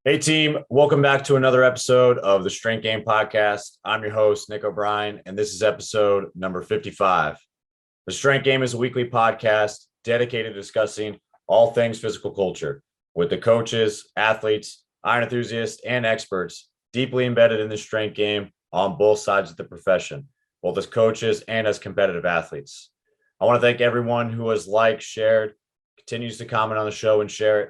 Hey team, welcome back to another episode of the Strength Game Podcast. I'm your host, Nick O'Brien, and this is episode number 55. The Strength Game is a weekly podcast dedicated to discussing all things physical culture with the coaches, athletes, iron enthusiasts, and experts deeply embedded in the strength game on both sides of the profession, both as coaches and as competitive athletes. I want to thank everyone who has liked, shared, continues to comment on the show and share it.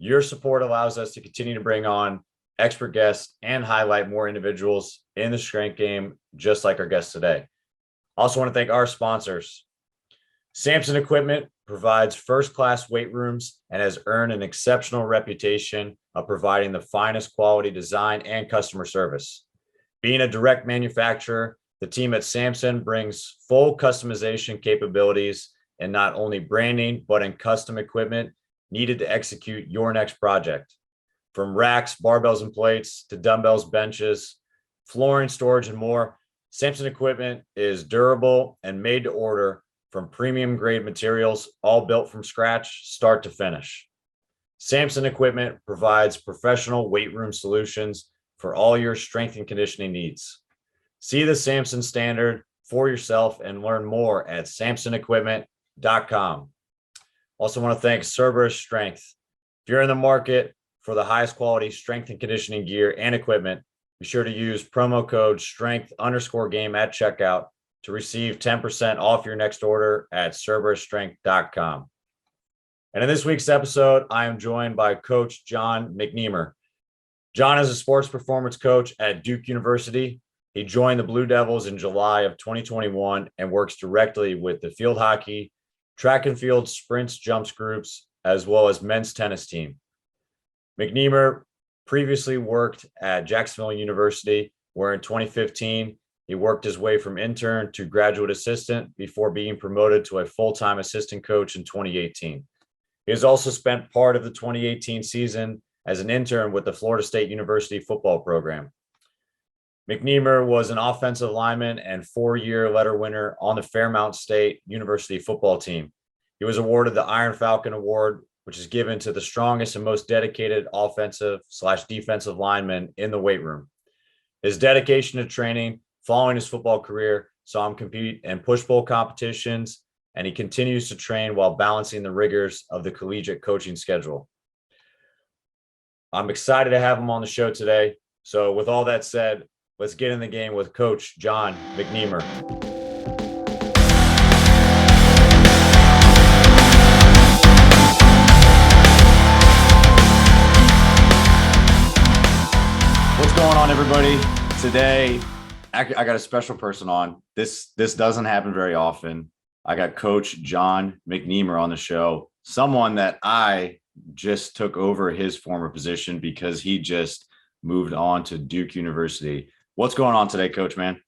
Your support allows us to continue to bring on expert guests and highlight more individuals in the strength game, just like our guests today. Also want to thank our sponsors. Samson Equipment provides first-class weight rooms and has earned an exceptional reputation of providing the finest quality design and customer service. Being a direct manufacturer, the team at Samson brings full customization capabilities in not only branding, but in custom equipment needed to execute your next project. From racks, barbells, and plates to dumbbells, benches, flooring, storage, and more, Samson Equipment is durable and made to order from premium grade materials, all built from scratch, start to finish. Samson Equipment provides professional weight room solutions for all your strength and conditioning needs. See the Samson standard for yourself and learn more at samsonequipment.com. Also want to thank Cerberus Strength. If you're in the market for the highest quality strength and conditioning gear and equipment, be sure to use promo code strength_game at checkout to receive 10% off your next order at cerberusstrength.com. And in this week's episode, I am joined by Coach Jon McNemar. Jon is a sports performance coach at Duke University. He joined the Blue Devils in July of 2021 and works directly with the field hockey, track and field sprints, jumps groups, as well as men's tennis team. McNemar previously worked at Jacksonville University, where in 2015, he worked his way from intern to graduate assistant before being promoted to a full-time assistant coach in 2018. He has also spent part of the 2018 season as an intern with the Florida State University football program. McNemar was an offensive lineman and four-year letter winner on the Fairmont State University football team. He was awarded the Falcon Award, which is given to the strongest and most dedicated offensive/defensive lineman in the weight room. His dedication to training following his football career saw him compete in push-pull competitions, and he continues to train while balancing the rigors of the collegiate coaching schedule. I'm excited to have him on the show today. So with all that said, let's get in the game with Coach Jon McNemar. What's going on, everybody? Today, I got a special person on. This doesn't happen very often. I got Coach Jon McNemar on the show, someone that I just took over his former position because he just moved on to Duke University. What's going on today, Coach, man?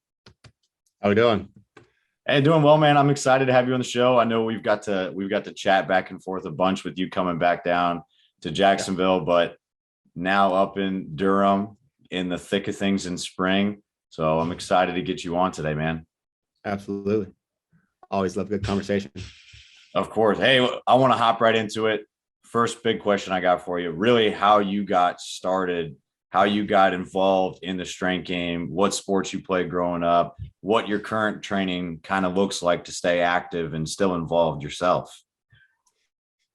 How we doing? Hey, doing well, man. I'm excited to have you on the show. I know we've got to chat back and forth a bunch with you coming back down to Jacksonville, but now up in Durham in the thick of things in spring. So I'm excited to get you on today, man. Absolutely. Always love a good conversation. Of course. Hey, I want to hop right into it. First big question I got for you, really how you got started, how you got involved in the strength game, what sports you played growing up, what your current training kind of looks like to stay active and still involved yourself.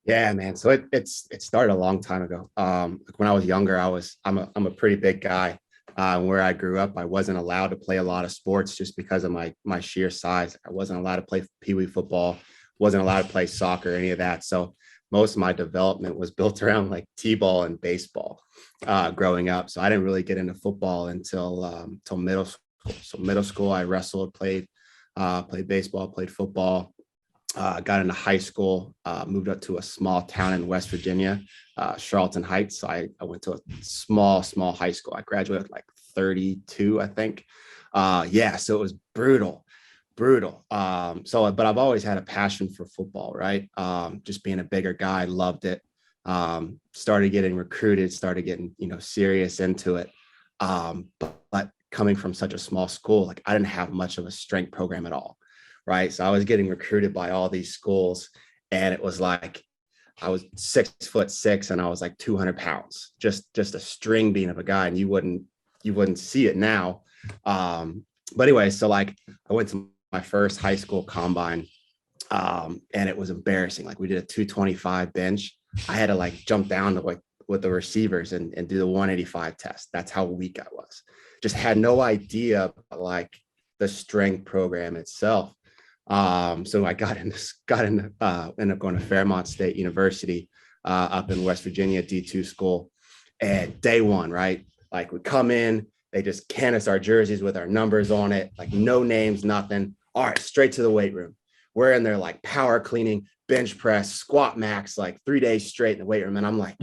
Yeah, man. So it started a long time ago. When I was younger, I'm a pretty big guy. Where I grew up, I wasn't allowed to play a lot of sports just because of my sheer size. I wasn't allowed to play peewee football, wasn't allowed to play soccer, any of that. So most of my development was built around like t-ball and baseball growing up. So I didn't really get into football until middle school. So middle school, I wrestled, played baseball, played football. Got into high school, moved up to a small town in West Virginia, Charlton Heights. So I went to a small high school. I graduated with like 32, I think. So it was brutal. But I've always had a passion for football, right? Just being a bigger guy, loved it. Started getting recruited, started getting, serious into it. But coming from such a small school, like I didn't have much of a strength program at all. Right. So I was getting recruited by all these schools, and it was like, I was 6'6" and I was like 200 pounds, just a string bean of a guy. And you wouldn't see it now. But anyway, so like I went to my first high school combine, and it was embarrassing. Like we did a 225 bench. I had to like jump down to like with the receivers and do the 185 test. That's how weak I was. Just had no idea like the strength program itself. So I ended up going to Fairmont State University up in West Virginia, D2 school. And day one, right? Like we come in, they just can us our jerseys with our numbers on it, like no names, nothing. All right, straight to the weight room. We're in there like power cleaning, bench press, squat max, like 3 days straight in the weight room. And I'm like,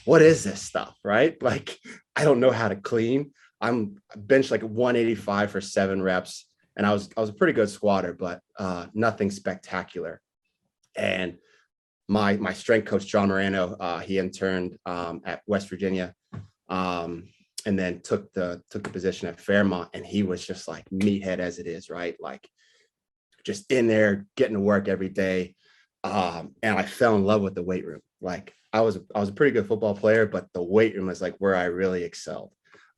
what is this stuff, right? Like, I don't know how to clean. I'm bench like 185 for 7 reps. And I was a pretty good squatter, but nothing spectacular. And my strength coach, Jon McNemar, he interned at West Virginia, and then took the position at Fairmont. And he was just like meathead as it is, right? Like just in there getting to work every day. And I fell in love with the weight room. Like I was a pretty good football player, but the weight room was like where I really excelled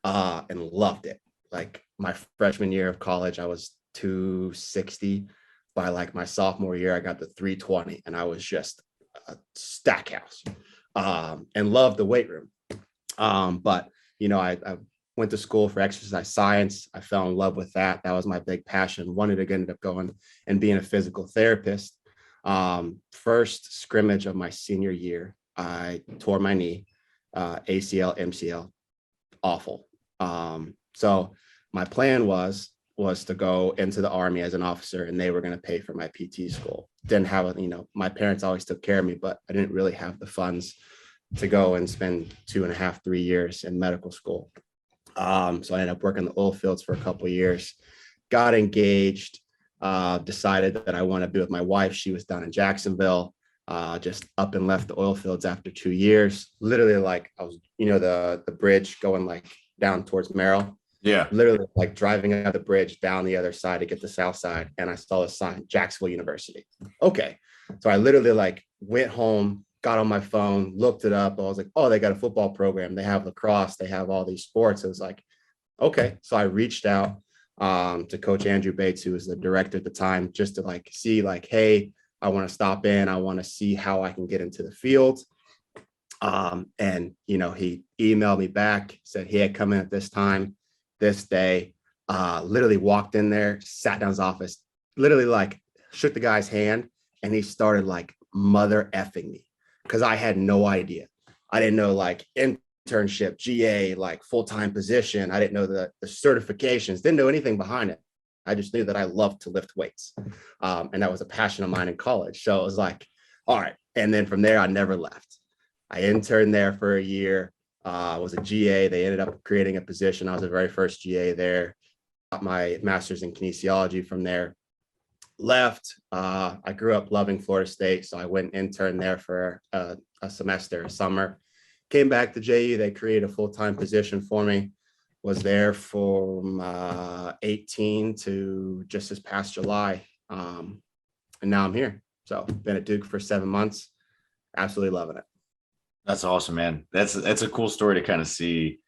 and loved it. Like my freshman year of college, I was 260. By like my sophomore year, I got to 320, and I was just a stack house, and loved the weight room. But I went to school for exercise science. I fell in love with that. That was my big passion. Wanted to end up going and being a physical therapist. First scrimmage of my senior year, I tore my knee, ACL, MCL, awful. So my plan was to go into the Army as an officer, and they were going to pay for my PT school. Didn't have my parents always took care of me, but I didn't really have the funds to go and spend 2.5, 3 years in medical school. So I ended up working the oil fields for a couple of years, got engaged, decided that I want to be with my wife. She was down in Jacksonville, just up and left the oil fields after 2 years. Literally, like I was, the bridge going like down towards Merrill. Yeah. Literally like driving out the bridge down the other side to get the south side. And I saw a sign, Jacksonville University. Okay. So I literally like went home, got on my phone, looked it up. I was like, oh, they got a football program. They have lacrosse. They have all these sports. It was like, okay. So I reached out to Coach Andrew Bates, who was the director at the time, just to like see like, hey, I want to stop in. I want to see how I can get into the field. And, he emailed me back, said he had come in at this time, this day, literally walked in there, sat down in his office, literally like shook the guy's hand, and he started like mother effing me because I had no idea. I didn't know like internship, GA, like full-time position. I didn't know the certifications, didn't know anything behind it. I just knew that I loved to lift weights. And that was a passion of mine in college. So it was like, all right. And then from there, I never left. I interned there for a year. Was a GA. They ended up creating a position. I was the very first GA there. Got my master's in kinesiology from there. Left. I grew up loving Florida State, so I went and interned there for a semester, a summer. Came back to JU. They created a full-time position for me. Was there from 18 to just this past July, and now I'm here. So been at Duke for 7 months. Absolutely loving it. That's awesome, man. That's a cool story to kind of see.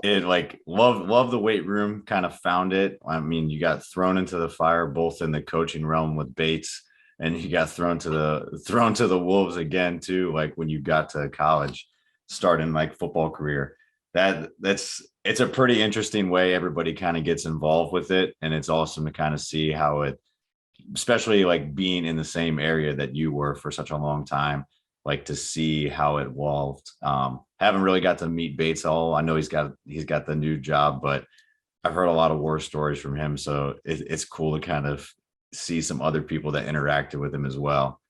It like love the weight room, kind of found it. I mean, you got thrown into the fire both in the coaching realm with Bates, and you got thrown to the wolves again too, like when you got to college, starting like football career. It's a pretty interesting way everybody kind of gets involved with it, and it's awesome to kind of see how it, especially like being in the same area that you were for such a long time, like to see how it evolved. Haven't really got to meet Bates all. I know he's got the new job, but I've heard a lot of war stories from him. So it's cool to kind of see some other people that interacted with him as well.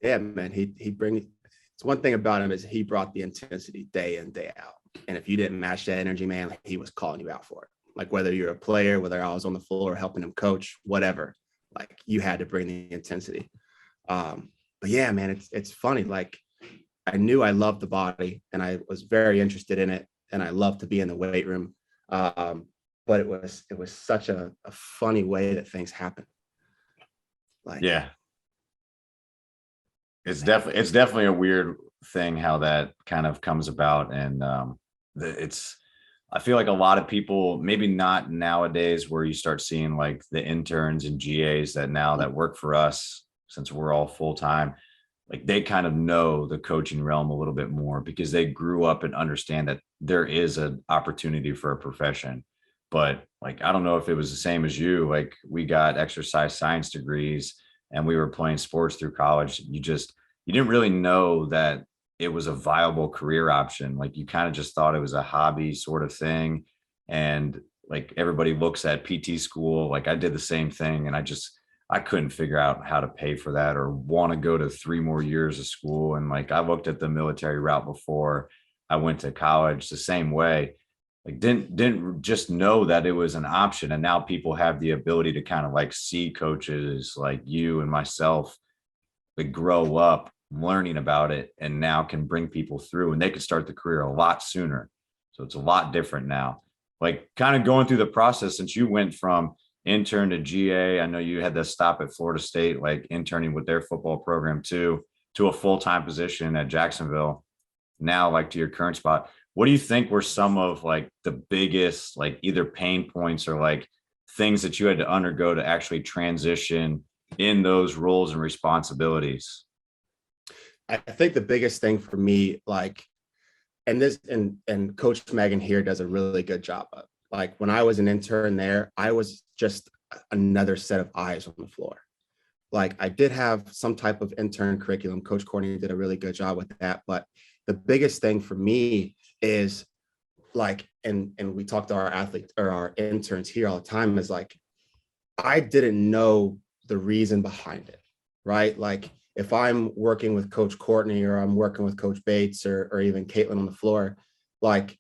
Yeah, man. It's one thing about him is he brought the intensity day in, day out. And if you didn't match that energy, man, like, he was calling you out for it. Like whether you're a player, whether I was on the floor helping him coach, whatever, like you had to bring the intensity. But yeah, man, it's funny. Like I knew I loved the body and I was very interested in it, and I loved to be in the weight room. But it was such a funny way that things happen. Like, yeah, it's definitely a weird thing how that kind of comes about. And it's I feel like a lot of people, maybe not nowadays where you start seeing like the interns and GAs that work for us since we're all full time, like they kind of know the coaching realm a little bit more because they grew up and understand that there is an opportunity for a profession. But like, I don't know if it was the same as you. Like, we got exercise science degrees and we were playing sports through college. You didn't really know that it was a viable career option. Like, you kind of just thought it was a hobby sort of thing. And like, everybody looks at PT school. Like, I did the same thing, and I couldn't figure out how to pay for that or want to go to 3 more years of school. And like, I looked at the military route before I went to college the same way. Like, didn't just know that it was an option. And now people have the ability to kind of like see coaches like you and myself that grow up learning about it and now can bring people through, and they could start the career a lot sooner. So it's a lot different now. Like, kind of going through the process since you went from intern to GA. I know you had to stop at Florida State, like interning with their football program too, to a full-time position at Jacksonville. Now, like, to your current spot, what do you think were some of like the biggest, like, either pain points or like things that you had to undergo to actually transition in those roles and responsibilities? I think the biggest thing for me, like, and Coach Megan here does a really good job of, like, when I was an intern there, I was just another set of eyes on the floor. Like, I did have some type of intern curriculum. Coach Courtney did a really good job with that. But the biggest thing for me is like, and we talk to our athletes or our interns here all the time, is like, I didn't know the reason behind it, right? Like, if I'm working with Coach Courtney or I'm working with Coach Bates or even Caitlin on the floor, like,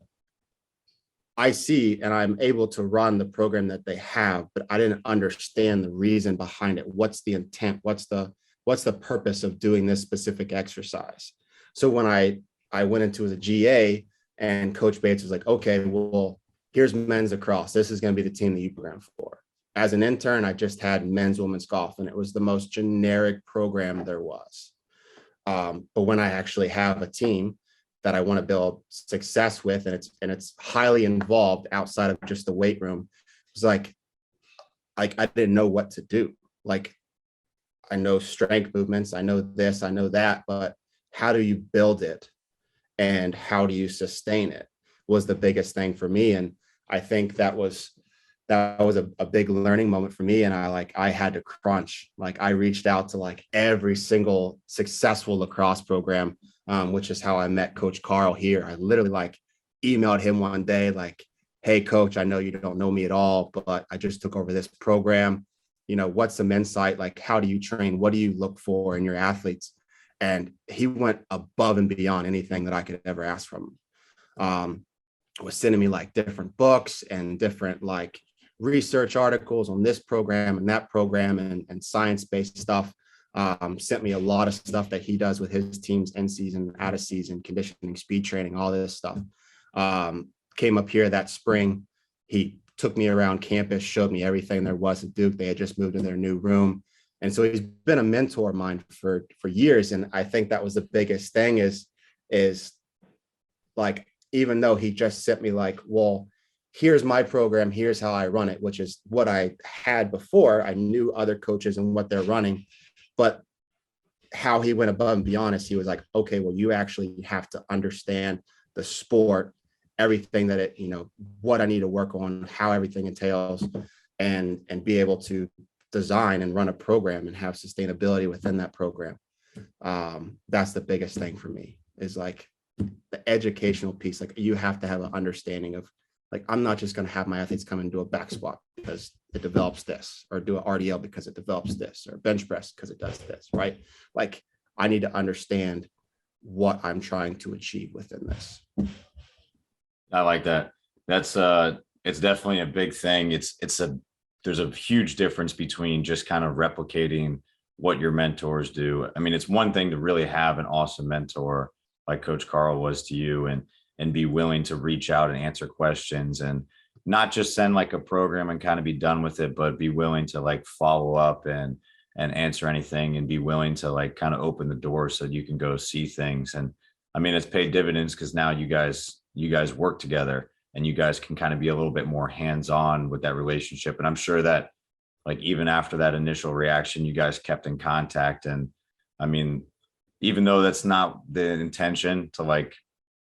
I see and I'm able to run the program that they have, but I didn't understand the reason behind it. What's the intent? What's the purpose of doing this specific exercise? So when I went into as a GA and Coach Bates was like, okay, well, here's men's lacrosse. This is going to be the team that you program for. As an intern, I just had men's, women's golf, and it was the most generic program there was. But when I actually have a team that I want to build success with, and it's highly involved outside of just the weight room, it's like I didn't know what to do. Like, I know strength movements, I know this, I know that, but how do you build it and how do you sustain it was the biggest thing for me. And I think that was a big learning moment for me. And I had to crunch. Like, I reached out to like every single successful lacrosse program, which is how I met Coach Carl here. I literally like emailed him one day, like, hey, coach, I know you don't know me at all, but I just took over this program. You know, what's some insight? Like, how do you train? What do you look for in your athletes? And he went above and beyond anything that I could ever ask from him. Was sending me like different books and different like research articles on this program and that program and science-based stuff. Sent me a lot of stuff that he does with his teams in season, out of season, conditioning, speed training, all this stuff. Came up here that spring. He took me around campus, showed me everything there was at Duke. They had just moved in their new room. And so he's been a mentor of mine for years. And I think that was the biggest thing is like, even though he just sent me like, well, here's my program, here's how I run it, which is what I had before. I knew other coaches and what they're running, but how he went above and beyond is he was like, okay, well, you actually have to understand the sport, everything that it, you know, what I need to work on, how everything entails, and be able to design and run a program and have sustainability within that program. That's the biggest thing for me, is like the educational piece. Like, you have to have an understanding of, like, I'm not just going to have my athletes come and do a back squat because it develops this, or do an RDL because it develops this, or bench press because it does this, right? Like, I need to understand what I'm trying to achieve within this. I like that. That's it's definitely a big thing. There's a huge difference between just kind of replicating what your mentors do. I mean, it's one thing to really have an awesome mentor like Coach Carl was to you, and be willing to reach out and answer questions, and not just send like a program and kind of be done with it, but be willing to like follow up and and answer anything and be willing to like kind of open the door so you can go see things. And I mean, it's paid dividends because now you guys work together and you guys can kind of be a little bit more hands-on with that relationship. And I'm sure that like even after that initial reaction, you guys kept in contact. And I mean, even though that's not the intention to like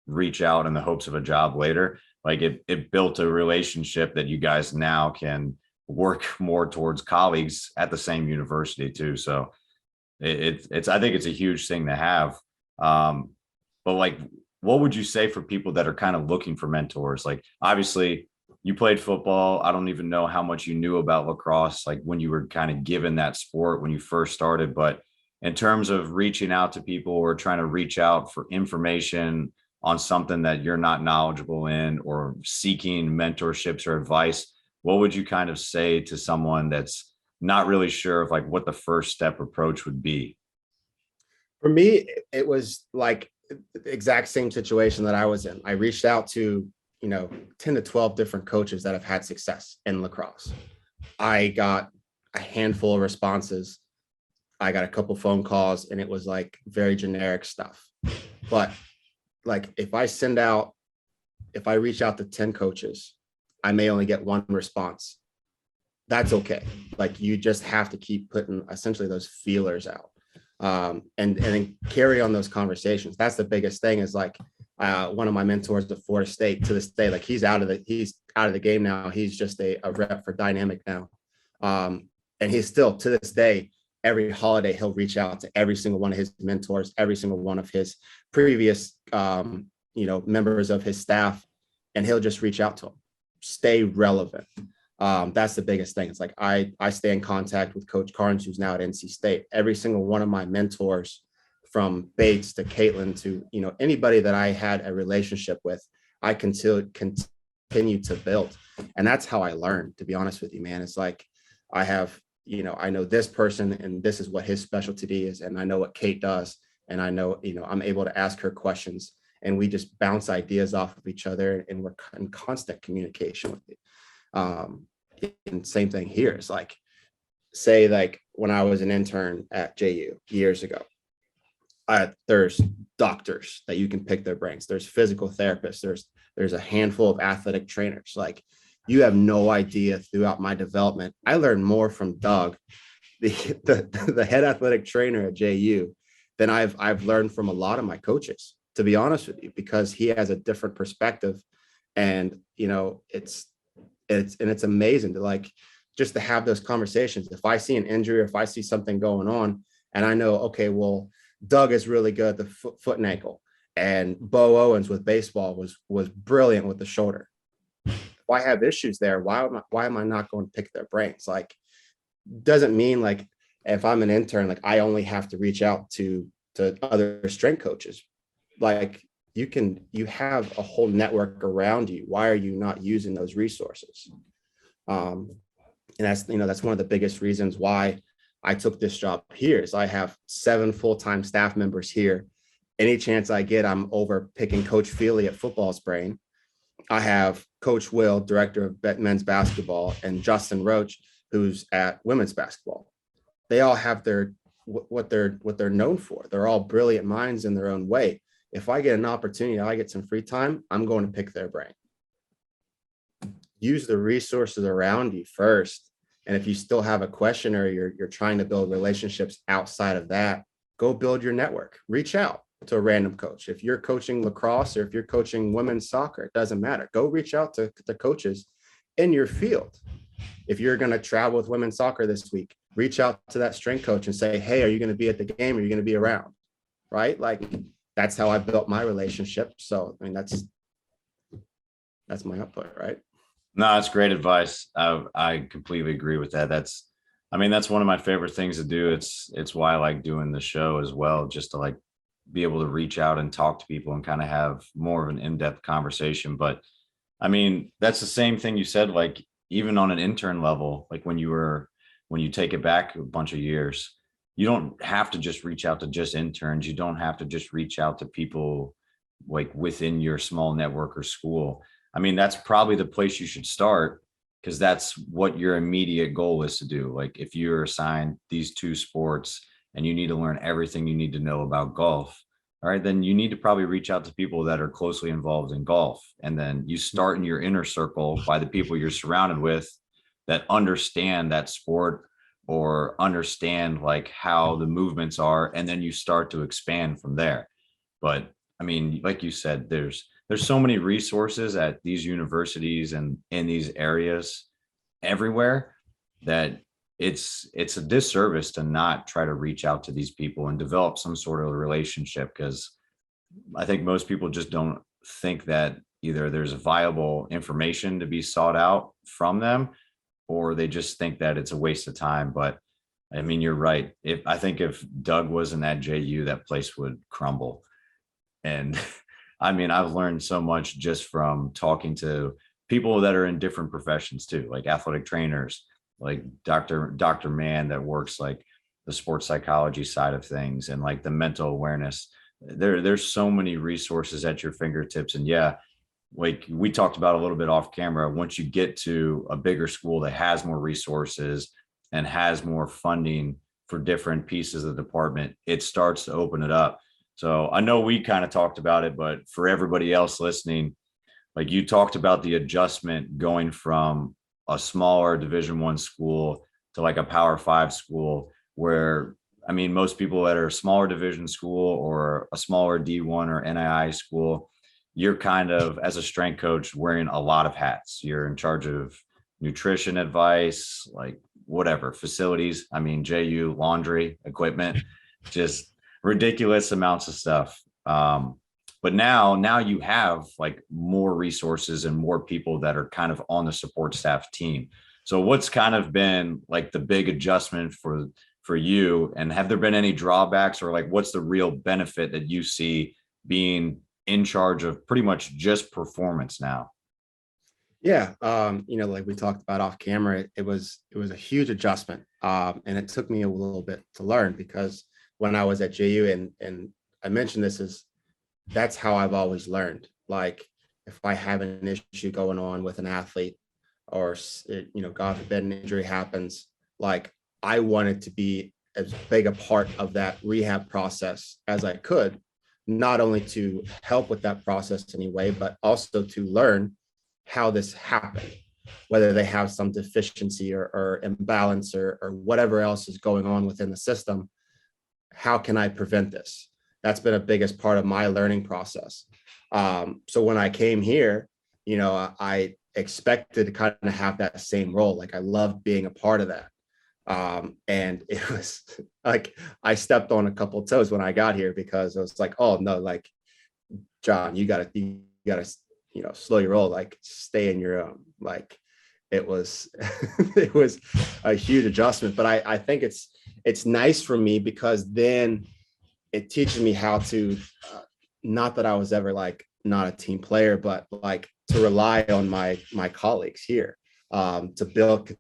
reach out in the hopes of a job later, like it built a relationship that you guys now can work more towards colleagues at the same university too. So it's I think it's a huge thing to have. But like, what would you say for people that are kind of looking for mentors? Like, obviously, you played football. I don't even know how much you knew about lacrosse, like when you were kind of given that sport when you first started. But in terms of reaching out to people or trying to reach out for information on something that you're not knowledgeable in or seeking mentorships or advice, what would you kind of say to someone that's not really sure of like what the first step approach would be? For me, it was like the exact same situation that I was in. I reached out to, 10 to 12 different coaches that have had success in lacrosse. I got a handful of responses. I got a couple phone calls, and it was like very generic stuff. But like if I reach out to 10 coaches, I may only get one response. That's okay. Like you just have to keep putting essentially those feelers out. And then carry on those conversations. That's the biggest thing is like one of my mentors at Florida State to this day, like he's out of the game now. He's just a rep for Dynamic now. And he's still to this day, every holiday, he'll reach out to every single one of his mentors, every single one of his previous, members of his staff, and he'll just reach out to them, stay relevant. That's the biggest thing. It's like I stay in contact with Coach Carnes, who's now at NC State. Every single one of my mentors, from Bates to Caitlin to anybody that I had a relationship with, I continue to build, and that's how I learned. To be honest with you, man, it's like I have I know this person, and this is what his specialty is, and I know what Kate does, and I know I'm able to ask her questions, and we just bounce ideas off of each other, and we're in constant communication with it. And same thing here. It's like, say like when I was an intern at JU years ago, there's doctors that you can pick their brains. There's physical therapists. There's a handful of athletic trainers. Like you have no idea. Throughout my development, I learned more from Doug, the head athletic trainer at JU, than I've learned from a lot of my coaches, to be honest with you, because he has a different perspective. And it's amazing to like just to have those conversations. If I see an injury or if I see something going on and I know, okay, well, Doug is really good at the foot and ankle, and Bo Owens with baseball was brilliant with the shoulder. If I have issues there, why am I not going to pick their brains? Like, doesn't mean like if I'm an intern, like I only have to reach out to other strength coaches. Like you have a whole network around you. Why are you not using those resources? And that's one of the biggest reasons why I took this job here is I have 7 full-time staff members here. Any chance I get, I'm over picking Coach Feely at football's brain. I have Coach Will, director of men's basketball, and Justin Roach, who's at women's basketball. They all have what they're known for. They're all brilliant minds in their own way. If I get an opportunity, I get some free time, I'm going to pick their brain. Use the resources around you first. And if you still have a question or you're trying to build relationships outside of that, go build your network. Reach out to a random coach. If you're coaching lacrosse or if you're coaching women's soccer, it doesn't matter. Go reach out to the coaches in your field. If you're going to travel with women's soccer this week, reach out to that strength coach and say, hey, are you going to be at the game? Or are you going to be around? Right? Like that's how I built my relationship. So, I mean, that's my output, right? No, that's great advice. I completely agree with that. That's one of my favorite things to do. It's why I like doing the show as well, just to like be able to reach out and talk to people and kind of have more of an in-depth conversation. But I mean, that's the same thing you said, like even on an intern level, like when you take it back a bunch of years, you don't have to just reach out to just interns. You don't have to just reach out to people like within your small network or school. I mean, that's probably the place you should start. because that's what your immediate goal is to do. Like if you're assigned these two sports and you need to learn everything you need to know about golf, all right, then you need to probably reach out to people that are closely involved in golf. And then you start in your inner circle by the people you're surrounded with that understand that sport or understand like how the movements are. And then you start to expand from there. But I mean, like you said, there's so many resources at these universities and in these areas everywhere that it's a disservice to not try to reach out to these people and develop some sort of relationship, because I think most people just don't think that either there's viable information to be sought out from them, or they just think that it's a waste of time. But I mean, you're right. I think if Doug wasn't at JU, that place would crumble. And I mean, I've learned so much just from talking to people that are in different professions too, like athletic trainers, like Dr. Mann that works like the sports psychology side of things, and like the mental awareness. There's so many resources at your fingertips. And yeah, like we talked about a little bit off camera, once you get to a bigger school that has more resources and has more funding for different pieces of the department, it starts to open it up. So I know we kind of talked about it, but for everybody else listening, like you talked about the adjustment going from a smaller Division I school to like a Power 5 school, where I mean, most people that are a smaller division school or a smaller D1 or NAI school, you're kind of, as a strength coach, wearing a lot of hats. You're in charge of nutrition advice, like whatever, facilities. I mean, JU, laundry, equipment, just ridiculous amounts of stuff. But now you have like more resources and more people that are kind of on the support staff team. So what's kind of been like the big adjustment for you, and have there been any drawbacks, or like what's the real benefit that you see being in charge of pretty much just performance now? Yeah, like we talked about off camera, it was a huge adjustment, and it took me a little bit to learn, because when I was at JU, and I mentioned this, is that's how I've always learned. Like if I have an issue going on with an athlete, or God forbid an injury happens, like I wanted to be as big a part of that rehab process as I could, not only to help with that process anyway, but also to learn how this happened, whether they have some deficiency or imbalance or whatever else is going on within the system. How can I prevent this? That's been a biggest part of my learning process. So when I came here, I expected to kind of have that same role. Like I loved being a part of that. And it was like, I stepped on a couple of toes when I got here, because I was like, oh no, like John, you gotta, slow your roll, like stay in your own. Like it was, it was a huge adjustment, but I think it's nice for me, because then it teaches me how to, not that I was ever like not a team player, but like to rely on my colleagues here, to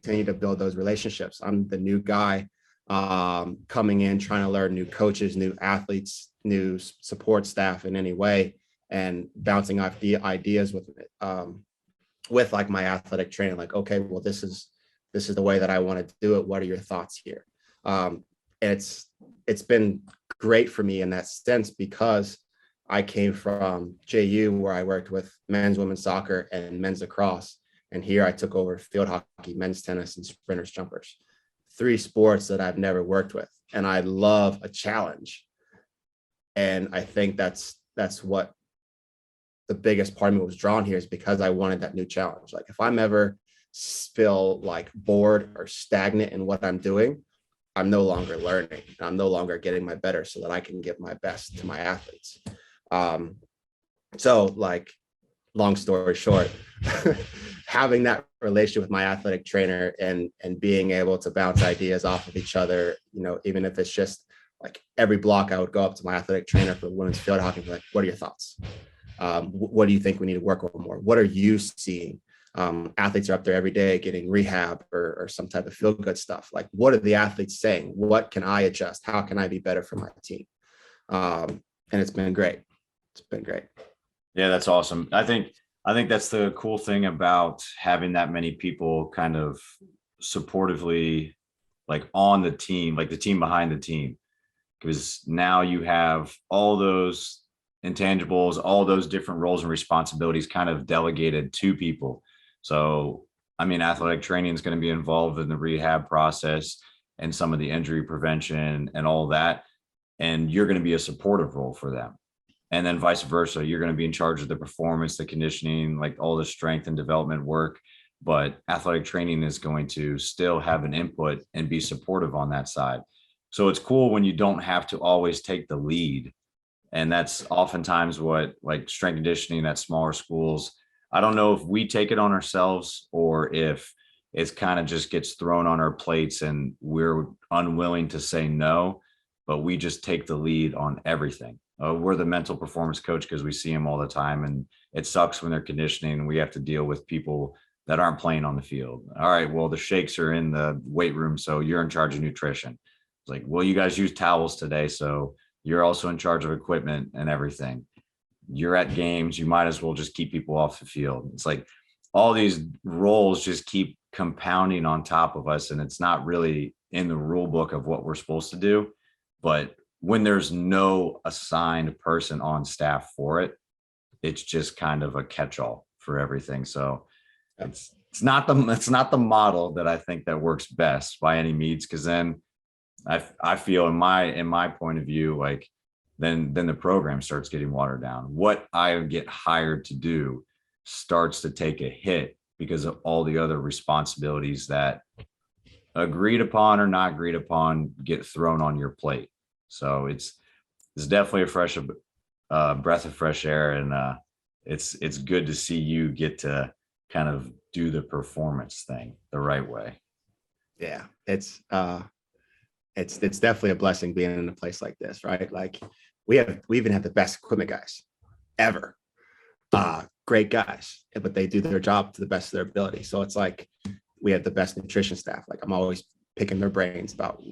continue to build those relationships. I'm the new guy coming in, trying to learn new coaches, new athletes, new support staff in any way, and bouncing off the ideas with like my athletic training. Like, okay, well, this is the way that I want to do it. What are your thoughts here? And it's been great for me in that sense, because I came from JU, where I worked with men's, women's soccer, and men's lacrosse. And here I took over field hockey, men's tennis, and sprinters jumpers, 3 sports that I've never worked with. And I love a challenge. And I think that's what the biggest part of me was drawn here, is because I wanted that new challenge. Like if I'm ever feel like bored or stagnant in what I'm doing, I'm no longer learning. I'm no longer getting my better, so that I can give my best to my athletes. So like, long story short, having that relationship with my athletic trainer and being able to bounce ideas off of each other, even if it's just like every block, I would go up to my athletic trainer for women's field hockey and be like, what are your thoughts? What do you think we need to work on more? What are you seeing? Athletes are up there every day getting rehab or some type of feel good stuff. Like, what are the athletes saying? What can I adjust? How can I be better for my team? And it's been great. It's been great. Yeah, that's awesome. I think I think that's the cool thing about having that many people kind of supportively like on the team, like the team behind the team, because now you have all those intangibles, all those different roles and responsibilities kind of delegated to people. So, I mean, athletic training is going to be involved in the rehab process and some of the injury prevention and all that. And you're going to be a supportive role for them. And then vice versa, you're going to be in charge of the performance, the conditioning, like all the strength and development work. But athletic training is going to still have an input and be supportive on that side. So it's cool when you don't have to always take the lead. And that's oftentimes what like strength conditioning at smaller schools. I don't know if we take it on ourselves or if it's kind of just gets thrown on our plates and we're unwilling to say no, but we just take the lead on everything. We're the mental performance coach because we see them all the time. And it sucks when they're conditioning and we have to deal with people that aren't playing on the field. All right, well, the shakes are in the weight room, so you're in charge of nutrition. It's like, well, you guys use towels today, so you're also in charge of equipment and everything. You're at games, you might as well just keep people off the field. It's like all these roles just keep compounding on top of us, and it's not really in the rule book of what we're supposed to do. But when there's no assigned person on staff for it, it's just kind of a catch-all for everything. So it's not the model that I think that works best by any means, because then I feel in my point of view, like then the program starts getting watered down. What I get hired to do starts to take a hit because of all the other responsibilities that agreed upon or not agreed upon get thrown on your plate. So it's definitely a fresh breath of fresh air, and it's good to see you get to kind of do the performance thing the right way. Yeah, it's definitely a blessing being in a place like this, right? Like we even have the best equipment guys ever, great guys, but they do their job to the best of their ability. So it's like we have the best nutrition staff. Like I'm always picking their brains about,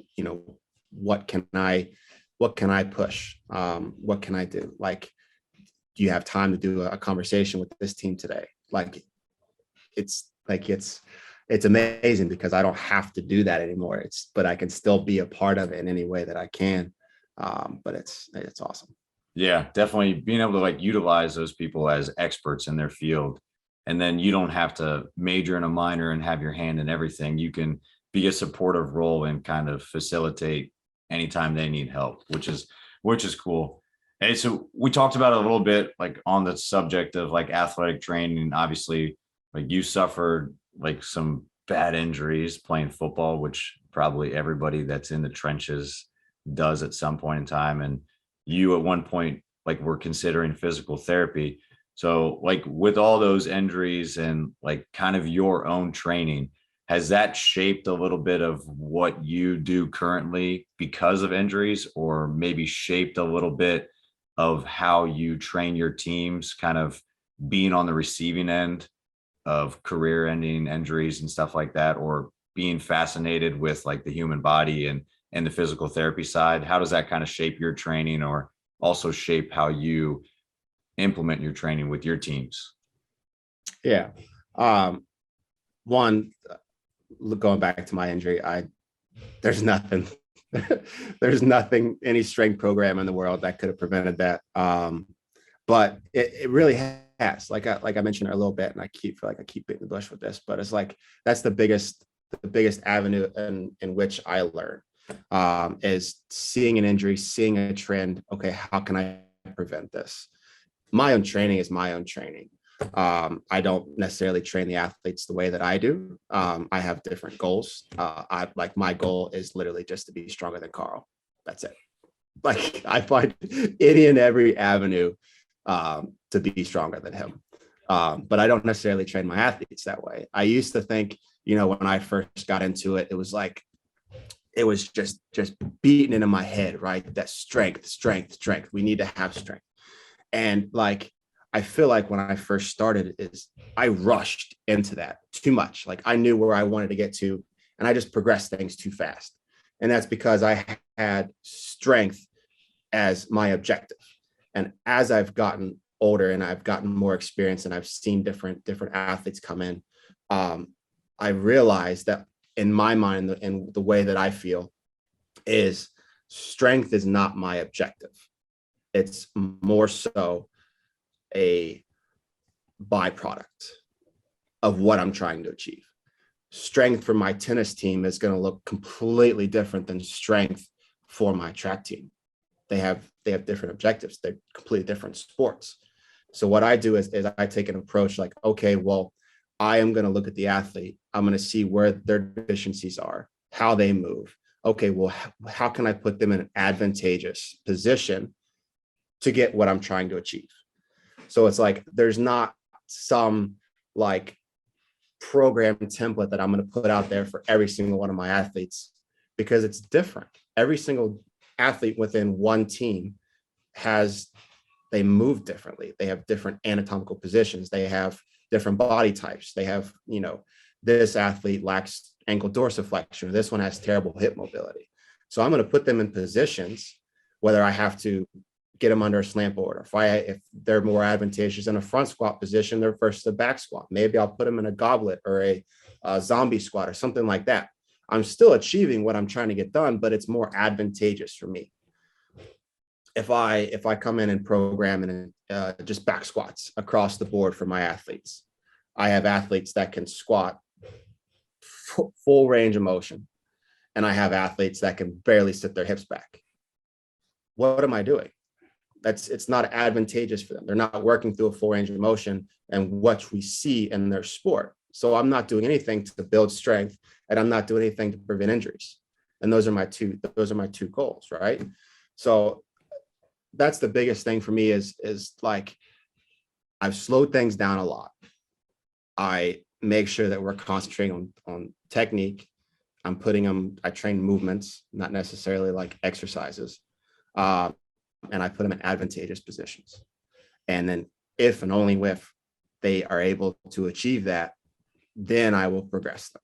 what can I push? What can I do? Like, do you have time to do a conversation with this team today? Like, it's amazing because I don't have to do that anymore. But I can still be a part of it in any way that I can. But it's awesome. Yeah, definitely being able to like utilize those people as experts in their field. And then you don't have to major in a minor and have your hand in everything. You can be a supportive role and kind of facilitate anytime they need help, which is cool. Hey, so we talked about it a little bit like on the subject of like athletic training. Obviously, like you suffered like some bad injuries playing football, which probably everybody that's in the trenches does at some point in time. And you at one point like were considering physical therapy. So like with all those injuries and like kind of your own training, has that shaped a little bit of what you do currently because of injuries, or maybe shaped a little bit of how you train your teams, kind of being on the receiving end of career ending injuries and stuff like that, or being fascinated with like the human body and the physical therapy side? How does that kind of shape your training, or also shape how you implement your training with your teams? Yeah. One, going back to my injury, there's nothing any strength program in the world that could have prevented that. But it really has, like I mentioned a little bit, and I keep beating the bush with this, but it's like that's the biggest avenue in which I learn, is seeing an injury, seeing a trend. Okay, how can I prevent this? My own training is my own training. I don't necessarily train the athletes the way that I do. I have different goals. My goal is literally just to be stronger than Carl. That's it. Like I find any and every avenue to be stronger than him. But I don't necessarily train my athletes that way. I used to think, when I first got into it, it was just beating into my head, right? That strength. We need to have strength. And like, I feel like when I first started I rushed into that too much. Like I knew where I wanted to get to, and I just progressed things too fast. And that's because I had strength as my objective. And as I've gotten older and I've gotten more experience and I've seen different athletes come in, I realized that in my mind and the way that I feel is strength is not my objective. It's more so a byproduct of what I'm trying to achieve. Strength for my tennis team is going to look completely different than strength for my track team. They have different objectives. They're completely different sports. So what I do is I take an approach like, okay, well, I am going to look at the athlete. I'm going to see where their deficiencies are, how they move. Okay, well, how can I put them in an advantageous position to get what I'm trying to achieve? So it's like, there's not some like program template that I'm going to put out there for every single one of my athletes, because it's different. Every single athlete within one team they move differently. They have different anatomical positions. They have different body types. They have, this athlete lacks ankle dorsiflexion, or this one has terrible hip mobility. So I'm going to put them in positions, whether I have to get them under a slant board, or if they're more advantageous in a front squat position, they're versus a back squat. Maybe I'll put them in a goblet or a zombie squat or something like that. I'm still achieving what I'm trying to get done, but it's more advantageous for me. If I come in and program and just back squats across the board for my athletes, I have athletes that can squat full range of motion, and I have athletes that can barely sit their hips back. What am I doing? It's not advantageous for them. They're not working through a full range of motion and what we see in their sport. So I'm not doing anything to build strength, and I'm not doing anything to prevent injuries. And those are my two goals, right? So that's the biggest thing for me is like, I've slowed things down a lot. I make sure that we're concentrating on technique. I train movements, not necessarily like exercises. And I put them in advantageous positions. And then if and only if they are able to achieve that, then I will progress them.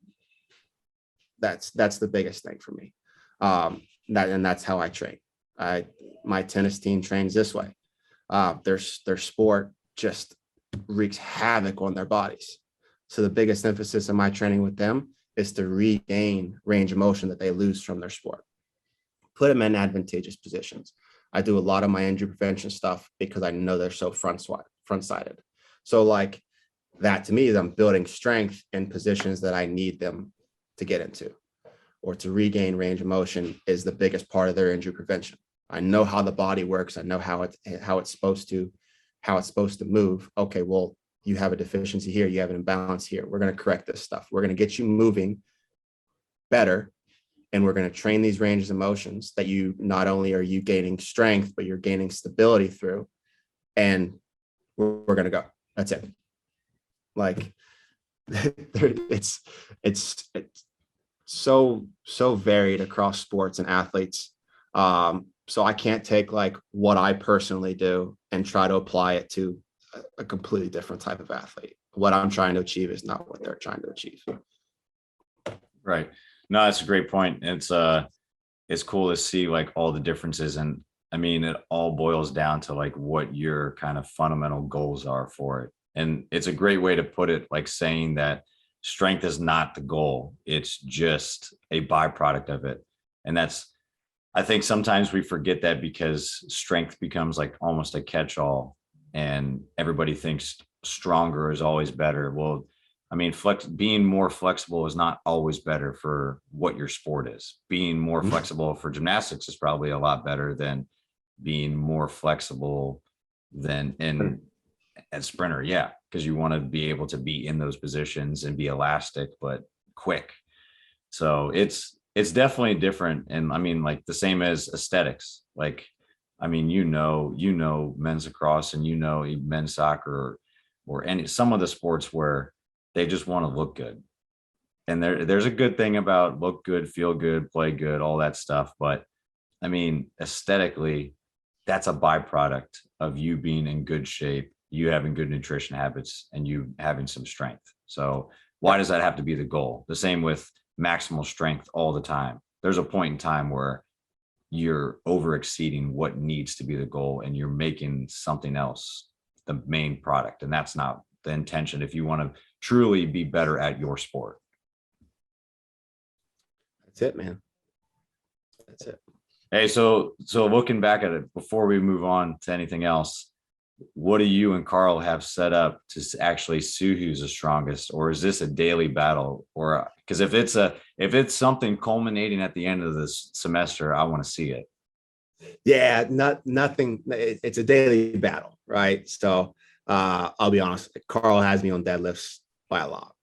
That's the biggest thing for me. That's how I train. My tennis team trains this way. Their sport just wreaks havoc on their bodies. So the biggest emphasis of my training with them is to regain range of motion that they lose from their sport. Put them in advantageous positions. I do a lot of my injury prevention stuff because I know they're so front-sided. So like that to me is I'm building strength in positions that I need them to get into, or to regain range of motion is the biggest part of their injury prevention. I know how the body works. I know how it's supposed to move. Okay, well, you have a deficiency here. You have an imbalance here. We're going to correct this stuff. We're going to get you moving better. And we're going to train these ranges of motions that you not only are you gaining strength, but you're gaining stability through. And we're going to go. That's it. Like it's so varied across sports and athletes. So I can't take like what I personally do and try to apply it to a completely different type of athlete. What I'm trying to achieve is not what they're trying to achieve. Right. No, that's a great point. It's cool to see like all the differences. And I mean, it all boils down to like what your kind of fundamental goals are for it. And it's a great way to put it, like saying that strength is not the goal. It's just a byproduct of it. And I think sometimes we forget that because strength becomes like almost a catch-all, and everybody thinks stronger is always better. Well, I mean, being more flexible is not always better for what your sport is. Being more flexible for gymnastics is probably a lot better than being more flexible than as sprinter. Yeah, because you want to be able to be in those positions and be elastic but quick. So it's definitely different. And I mean, like the same as aesthetics. Like, I mean, men's lacrosse and men's soccer or some of the sports where they just want to look good. And there's a good thing about look good, feel good, play good, all that stuff. But I mean, aesthetically, that's a byproduct of you being in good shape, you having good nutrition habits, and you having some strength. So why does that have to be the goal? The same with maximal strength all the time. There's a point in time where you're over exceeding what needs to be the goal and you're making something else the main product. And that's not the intention if you want to truly be better at your sport. That's it, man. That's it. Hey, so looking back at it, before we move on to anything else, what do you and Carl have set up to actually see who's the strongest? Or is this a daily battle? Or because if it's something culminating at the end of this semester, I want to see it. Yeah, nothing. It's a daily battle, right? So I'll be honest, Carl has me on deadlifts by a lot.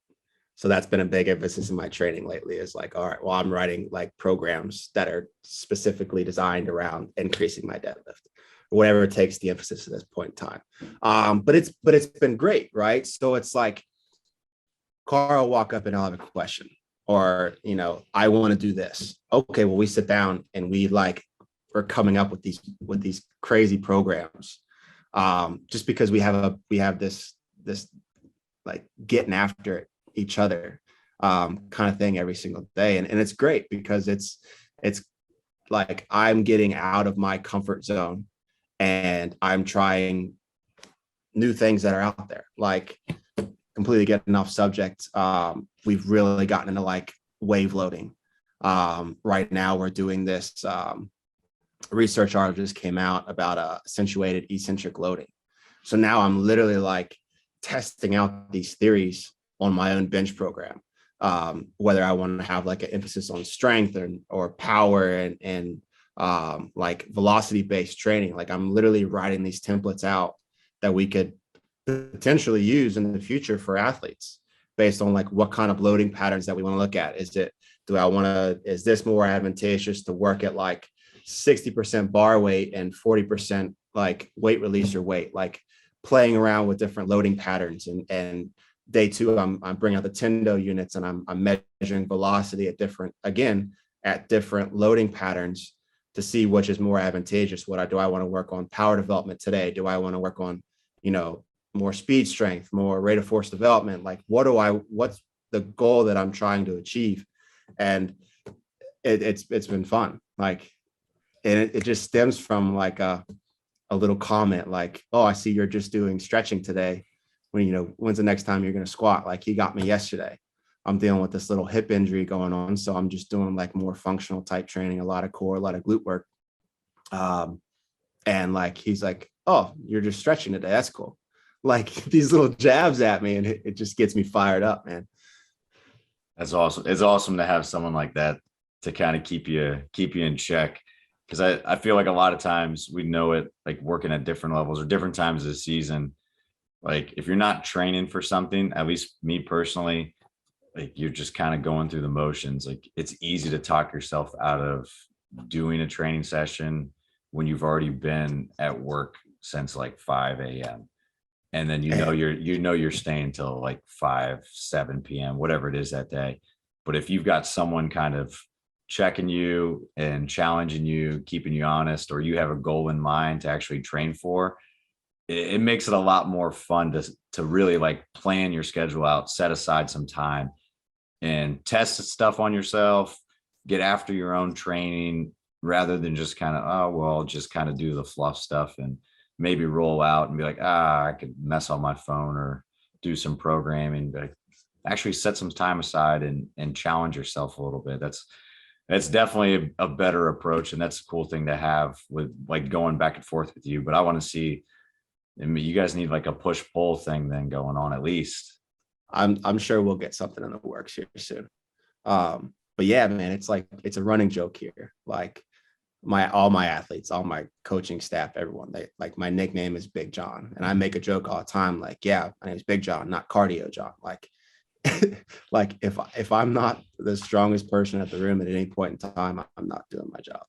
So that's been a big emphasis in my training lately, is like, all right, well, I'm writing like programs that are specifically designed around increasing my deadlift, whatever it takes, the emphasis at this point in time. But it's been great, right? So it's like Carl will walk up and I'll have a question, or, I want to do this. Okay, well, we sit down and we're coming up with these crazy programs. Just because we have this like getting after each other kind of thing every single day. And it's great because it's like I'm getting out of my comfort zone and I'm trying new things that are out there, like completely getting off subject. We've really gotten into like wave loading. Right now we're doing this research article just came out about accentuated eccentric loading. So now I'm literally like testing out these theories on my own bench program, whether I want to have like an emphasis on strength or power and like velocity based training. Like I'm literally writing these templates out that we could potentially use in the future for athletes based on like what kind of loading patterns that we want to look at. Is this more advantageous to work at like 60% bar weight and 40% like weight release or weight, like playing around with different loading patterns. And day two, I'm bringing out the Tendo units and I'm measuring velocity at different loading patterns to see which is more advantageous. Do I want to work on power development today? Do I want to work on, more speed strength, more rate of force development? Like what's the goal that I'm trying to achieve? And it's been fun. Like, and it just stems from like a little comment like, oh, I see you're just doing stretching today. When's the next time you're going to squat? Like he got me yesterday. I'm dealing with this little hip injury going on. So I'm just doing like more functional type training, a lot of core, a lot of glute work. And like, he's like, oh, you're just stretching today. That's cool. Like these little jabs at me, and it just gets me fired up, man. That's awesome. It's awesome to have someone like that to kind of keep you in check. Because I feel like a lot of times we know it, like working at different levels or different times of the season, like if you're not training for something, at least me personally, like you're just kind of going through the motions. Like it's easy to talk yourself out of doing a training session when you've already been at work since like 5 a.m. And then you're staying till like 7 p.m., whatever it is that day. But if you've got someone kind of checking you and challenging you, keeping you honest, or you have a goal in mind to actually train for, it makes it a lot more fun to really like plan your schedule out, set aside some time and test stuff on yourself, get after your own training rather than just kind of, just kind of do the fluff stuff and maybe roll out and be like, I could mess on my phone or do some programming, but actually set some time aside and challenge yourself a little bit. That's definitely a better approach. And that's a cool thing to have with like going back and forth with you. But I want to see, you guys need like a push-pull thing then going on at least. I'm sure we'll get something in the works here soon. But yeah, man, it's a running joke here. Like all my athletes, all my coaching staff, everyone, they like my nickname is Big John. And I make a joke all the time, like, yeah, my name is Big John, not Cardio John. Like, like if I'm not the strongest person at the room at any point in time, I'm not doing my job.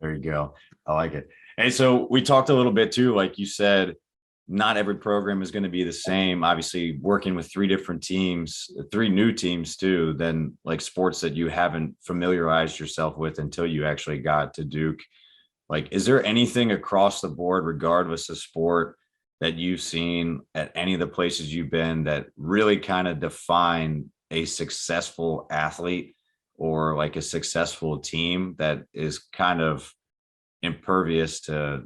There you go. I like it. And so we talked a little bit too, like you said, not every program is going to be the same. Obviously, working with 3 different teams, 3 new teams too, then like sports that you haven't familiarized yourself with until you actually got to Duke. Like, is there anything across the board, regardless of sport, that you've seen at any of the places you've been that really kind of define a successful athlete or like a successful team that is kind of impervious to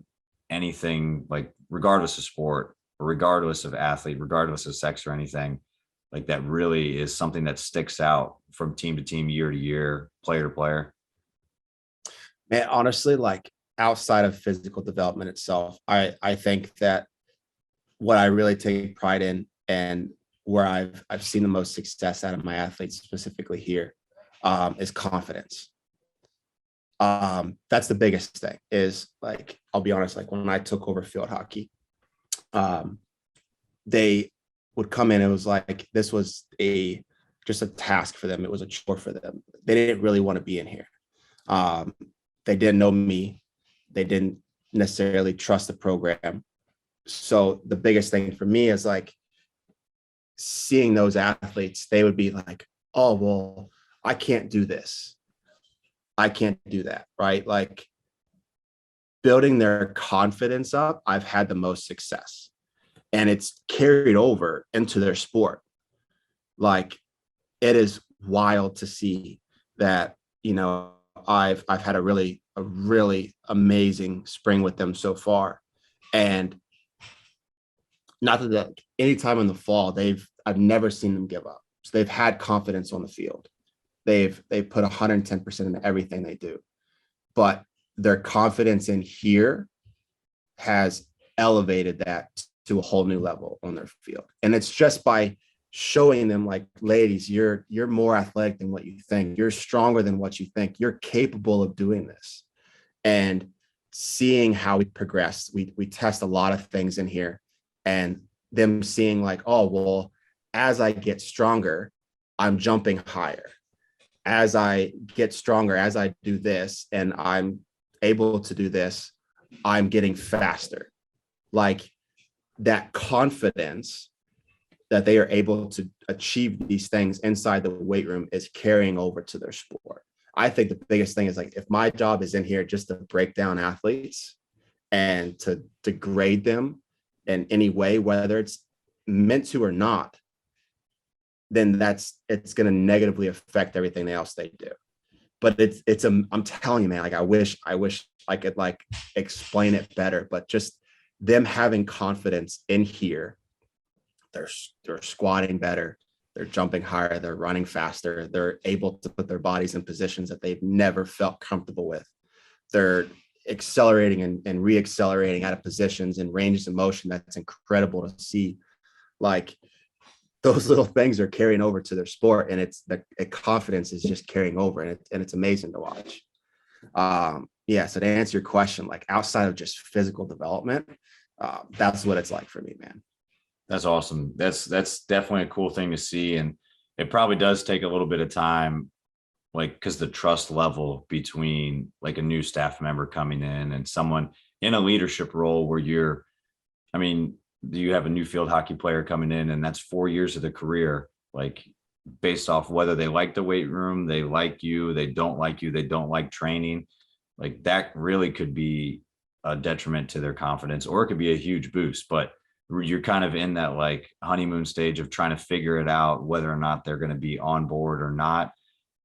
anything like regardless of sport, or regardless of athlete, regardless of sex or anything, like that really is something that sticks out from team to team, year to year, player to player? Man, honestly, like outside of physical development itself, I think that what I really take pride in, and where I've seen the most success out of my athletes, specifically here, is confidence. That's the biggest thing. Is like, I'll be honest, like when I took over field hockey, they would come in. It was like this was just a task for them. It was a chore for them. They didn't really want to be in here. They didn't know me. They didn't necessarily trust the program. So the biggest thing for me is like seeing those athletes. They would be like, "Oh, well, I can't do this. I can't do that." Right? Like building their confidence up. I've had the most success, and it's carried over into their sport. Like it is wild to see that, I've had a really amazing spring with them so far. And not that anytime in the fall, I've never seen them give up. So they've had confidence on the field. They've put 110% into everything they do. But their confidence in here has elevated that to a whole new level on their field. And it's just by showing them, like, ladies, you're more athletic than what you think. You're stronger than what you think. You're capable of doing this. And seeing how we progress, we test a lot of things in here, and them seeing like, oh, well, as I get stronger, I'm jumping higher. As I get stronger, as I do this and I'm able to do this, I'm getting faster. Like that confidence that they are able to achieve these things inside the weight room is carrying over to their sport. I think the biggest thing is like, if my job is in here just to break down athletes and to degrade them in any way, whether it's meant to or not, then it's going to negatively affect everything else they do. But I'm telling you, man, like I wish I could like explain it better, but just them having confidence in here, they're squatting better, they're jumping higher, they're running faster, they're able to put their bodies in positions that they've never felt comfortable with. They're accelerating and re-accelerating out of positions and ranges of motion. That's incredible to see. Like those little things are carrying over to their sport, and it's the confidence is just carrying over, and it's amazing to watch. Yeah. So to answer your question, like outside of just physical development, that's what it's like for me, man. That's awesome. That's definitely a cool thing to see. And it probably does take a little bit of time, like, because the trust level between like a new staff member coming in and someone in a leadership role where you have a new field hockey player coming in, and that's 4 years of their career, like based off whether they like the weight room, they like you, they don't like you, they don't like training. Like that really could be a detriment to their confidence, or it could be a huge boost. But you're kind of in that like honeymoon stage of trying to figure it out, whether or not they're going to be on board or not.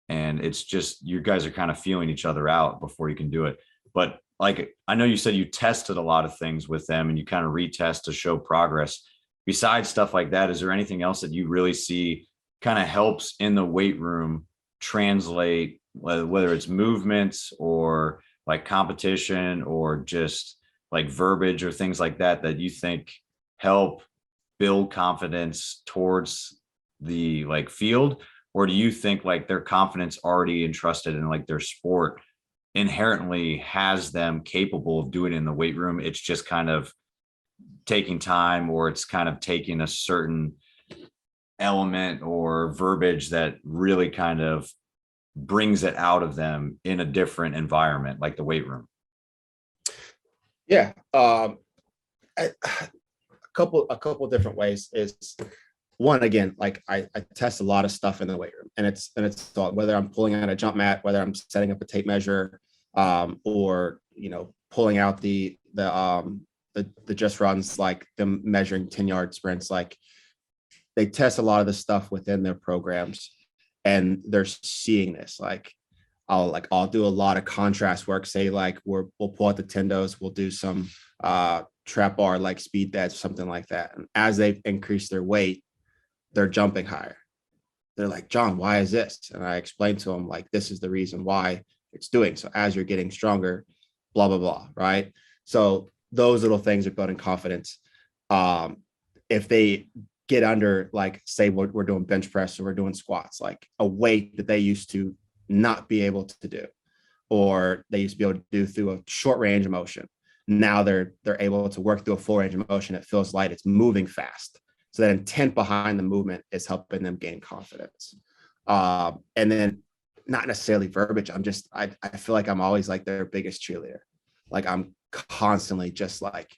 And it's just, you guys are kind of feeling each other out before you can do it. But like, I know you said you tested a lot of things with them and you kind of retest to show progress. Besides stuff like that, is there anything else that you really see kind of helps in the weight room translate, whether it's movements or like competition or just like verbiage or things like that, that you think help build confidence towards the like field? Or do you think like their confidence already entrusted in like their sport inherently has them capable of doing it in the weight room? It's just kind of taking time, or it's kind of taking a certain element or verbiage that really kind of brings it out of them in a different environment, like the weight room? Yeah. A couple of different ways is one, again, like I test a lot of stuff in the weight room, and it's whether I'm pulling out a jump mat, whether I'm setting up a tape measure, or pulling out the just runs, like them measuring 10-yard sprints. Like they test a lot of the stuff within their programs, and they're seeing this. Like I'll do a lot of contrast work. Say like we'll pull out the tendos, we'll do some trap bar, like speed deads, something like that. And as they increase their weight, they're jumping higher. They're like, John, why is this? And I explained to them, like, this is the reason why it's doing. So as you're getting stronger, blah, blah, blah. Right. So those little things are building confidence. If they get under, like, say we're doing bench press or we're doing squats, like a weight that they used to not be able to do, or they used to be able to do through a short range of motion. Now they're able to work through a full range of motion. It feels light. It's moving fast. So that intent behind the movement is helping them gain confidence. And then not necessarily verbiage. I feel like I'm always like their biggest cheerleader. Like I'm constantly just like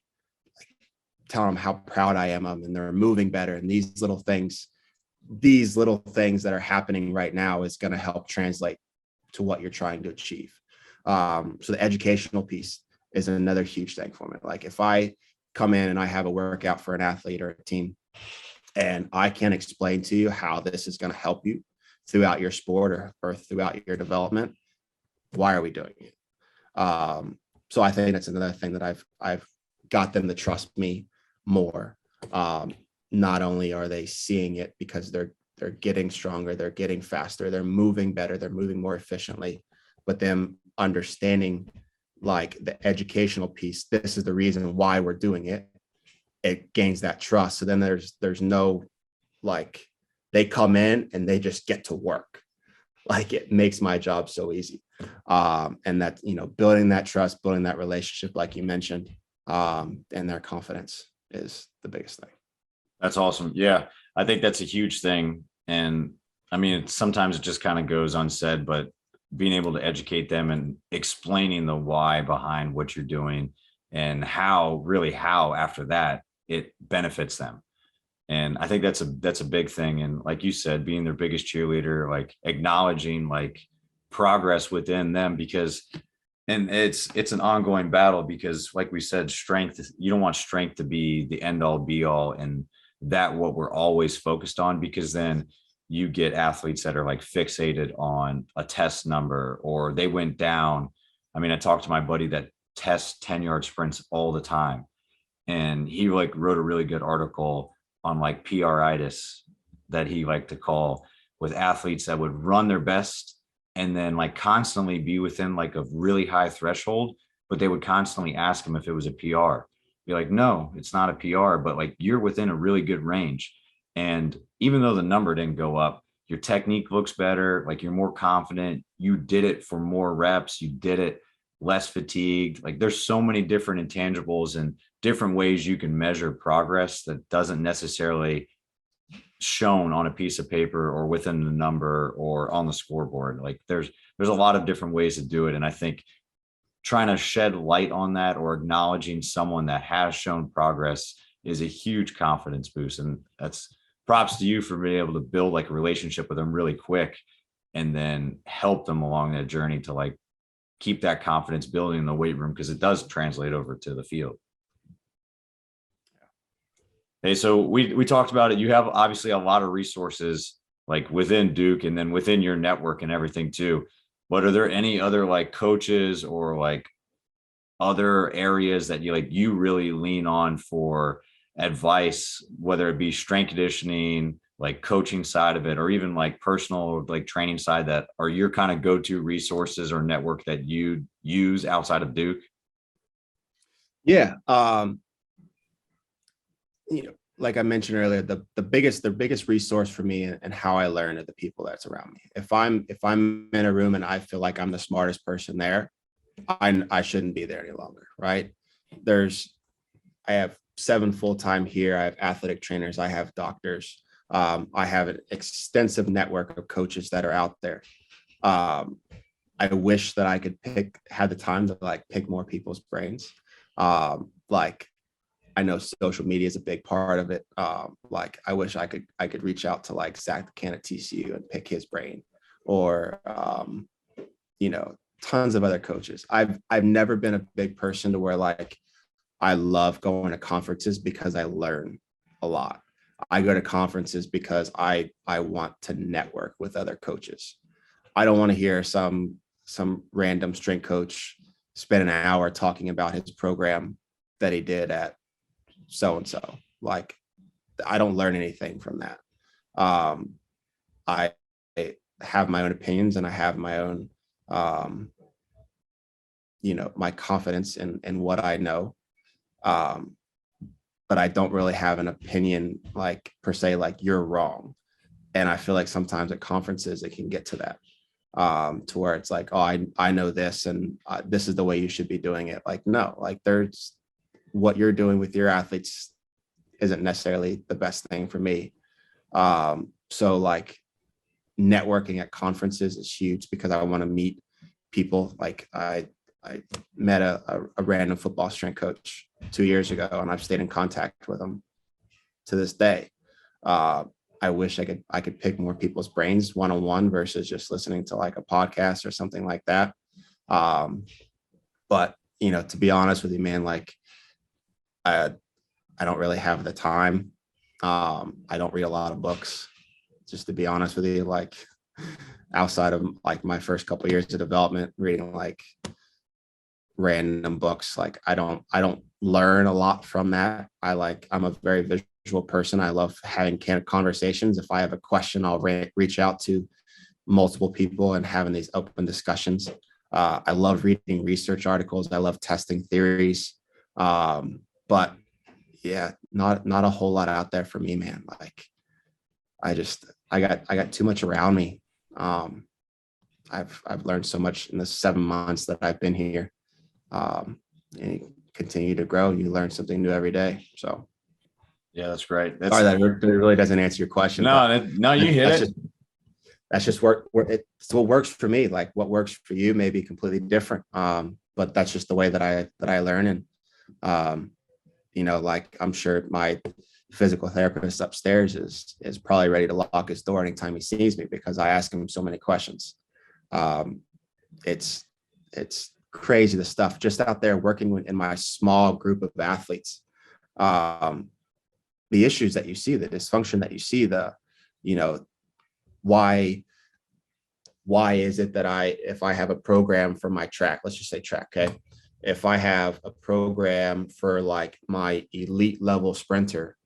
telling them how proud I am of them, and they're moving better. And these little things that are happening right now is going to help translate to what you're trying to achieve. So the educational piece is another huge thing for me. Like if I come in and I have a workout for an athlete or a team, and I can explain to you how this is going to help you throughout your sport or throughout your development, why are we doing it? So I think that's another thing that I've got them to trust me more. Not only are they seeing it because they're getting stronger, they're getting faster, they're moving better, they're moving more efficiently, but them understanding like the educational piece, this is the reason why we're doing it. It gains that trust. So then there's no, like, they come in and they just get to work. Like it makes my job so easy. And that, building that trust, building that relationship, like you mentioned, and their confidence is the biggest thing. That's awesome. Yeah, I think that's a huge thing. And I mean, sometimes it just kind of goes unsaid, but being able to educate them and explaining the why behind what you're doing and how after that it benefits them. And I think that's a big thing. And like you said, being their biggest cheerleader, like acknowledging like progress within them, because and it's an ongoing battle, because like we said, you don't want strength to be the end all be all and that what we're always focused on, because then you get athletes that are like fixated on a test number, or they went down. I mean, I talked to my buddy that tests 10-yard sprints all the time, and he like wrote a really good article on like PRitis that he liked to call, with athletes that would run their best and then like constantly be within like a really high threshold, but they would constantly ask him if it was a PR. Be like, no, it's not a PR, but like you're within a really good range. And even though the number didn't go up, your technique looks better, like you're more confident, you did it for more reps, you did it less fatigued. Like there's so many different intangibles and different ways you can measure progress that doesn't necessarily shown on a piece of paper or within the number or on the scoreboard. Like there's a lot of different ways to do it. And I think trying to shed light on that or acknowledging someone that has shown progress is a huge confidence boost. And that's props to you for being able to build like a relationship with them really quick and then help them along that journey to like keep that confidence building in the weight room, because it does translate over to the field. Hey, so we talked about it. You have obviously a lot of resources like within Duke and then within your network and everything too. But are there any other like coaches or like other areas that you really lean on for advice, whether it be strength conditioning, like coaching side of it, or even like personal like training side, that are your kind of go-to resources or network that you use outside of Duke? Yeah. Like I mentioned earlier, the biggest resource for me and how I learn are the people that's around me. If I'm in a room and I feel like I'm the smartest person there, I shouldn't be there any longer. Right. I have 7 full-time here. I have athletic trainers. I have doctors. I have an extensive network of coaches that are out there. I wish that I could had the time to like pick more people's brains. Like I know social media is a big part of it. Like I wish I could reach out to like Zach McCann at TCU and pick his brain, or tons of other coaches. I've never been a big person to where like I love going to conferences because I learn a lot. I go to conferences because I want to network with other coaches. I don't want to hear some random strength coach spend an hour talking about his program that he did at so-and-so. Like, I don't learn anything from that. I have my own opinions, and I have my own, my confidence in what I know. But I don't really have an opinion, like, per se, like, you're wrong. And I feel like sometimes at conferences, it can get to that, to where it's like, oh, I know this, and this is the way you should be doing it. Like, no, like, there's what you're doing with your athletes isn't necessarily the best thing for me. So like, networking at conferences is huge because I want to meet people. Like, I met a random football strength coach 2 years ago, and I've stayed in contact with him to this day. I wish I could pick more people's brains one-on-one versus just listening to like a podcast or something like that. But to be honest with you, man, like, I don't really have the time. I don't read a lot of books, just to be honest with you. Like, outside of like my first couple of years of development, reading like random books, like I don't learn a lot from that. I'm a very visual person. I love having candid conversations. If I have a question, I'll reach out to multiple people and having these open discussions. I love reading research articles. I love testing theories. But yeah, not a whole lot out there for me, man. Like, I got too much around me. I've learned so much in the 7 months that I've been here. And you continue to grow. You learn something new every day. So yeah, that's great. Sorry, that really doesn't answer your question. No, you hit it. That's just it's what works for me. Like, what works for you may be completely different. But that's just the way that I learn. And like, I'm sure my physical therapist upstairs is probably ready to lock his door anytime he sees me, because I ask him so many questions. It's crazy, the stuff just out there working in my small group of athletes. The issues that you see, the dysfunction that you see, why is it that if I have a program for my track, let's just say track, okay? If I have a program for like my elite level sprinter,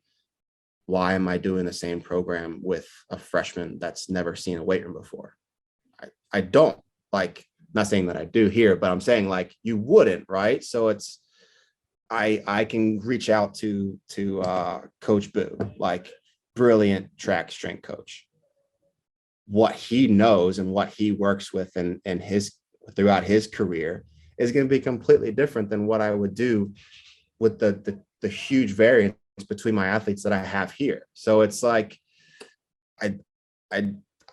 why am I doing the same program with a freshman that's never seen a weight room before? I don't. Like, not saying that I do here, but I'm saying, like, you wouldn't, right? So it's, I can reach out to Coach Boo, like, brilliant track strength coach. What he knows and what he works with and throughout his career is going to be completely different than what I would do with the huge variance between my athletes that I have here. So it's like, I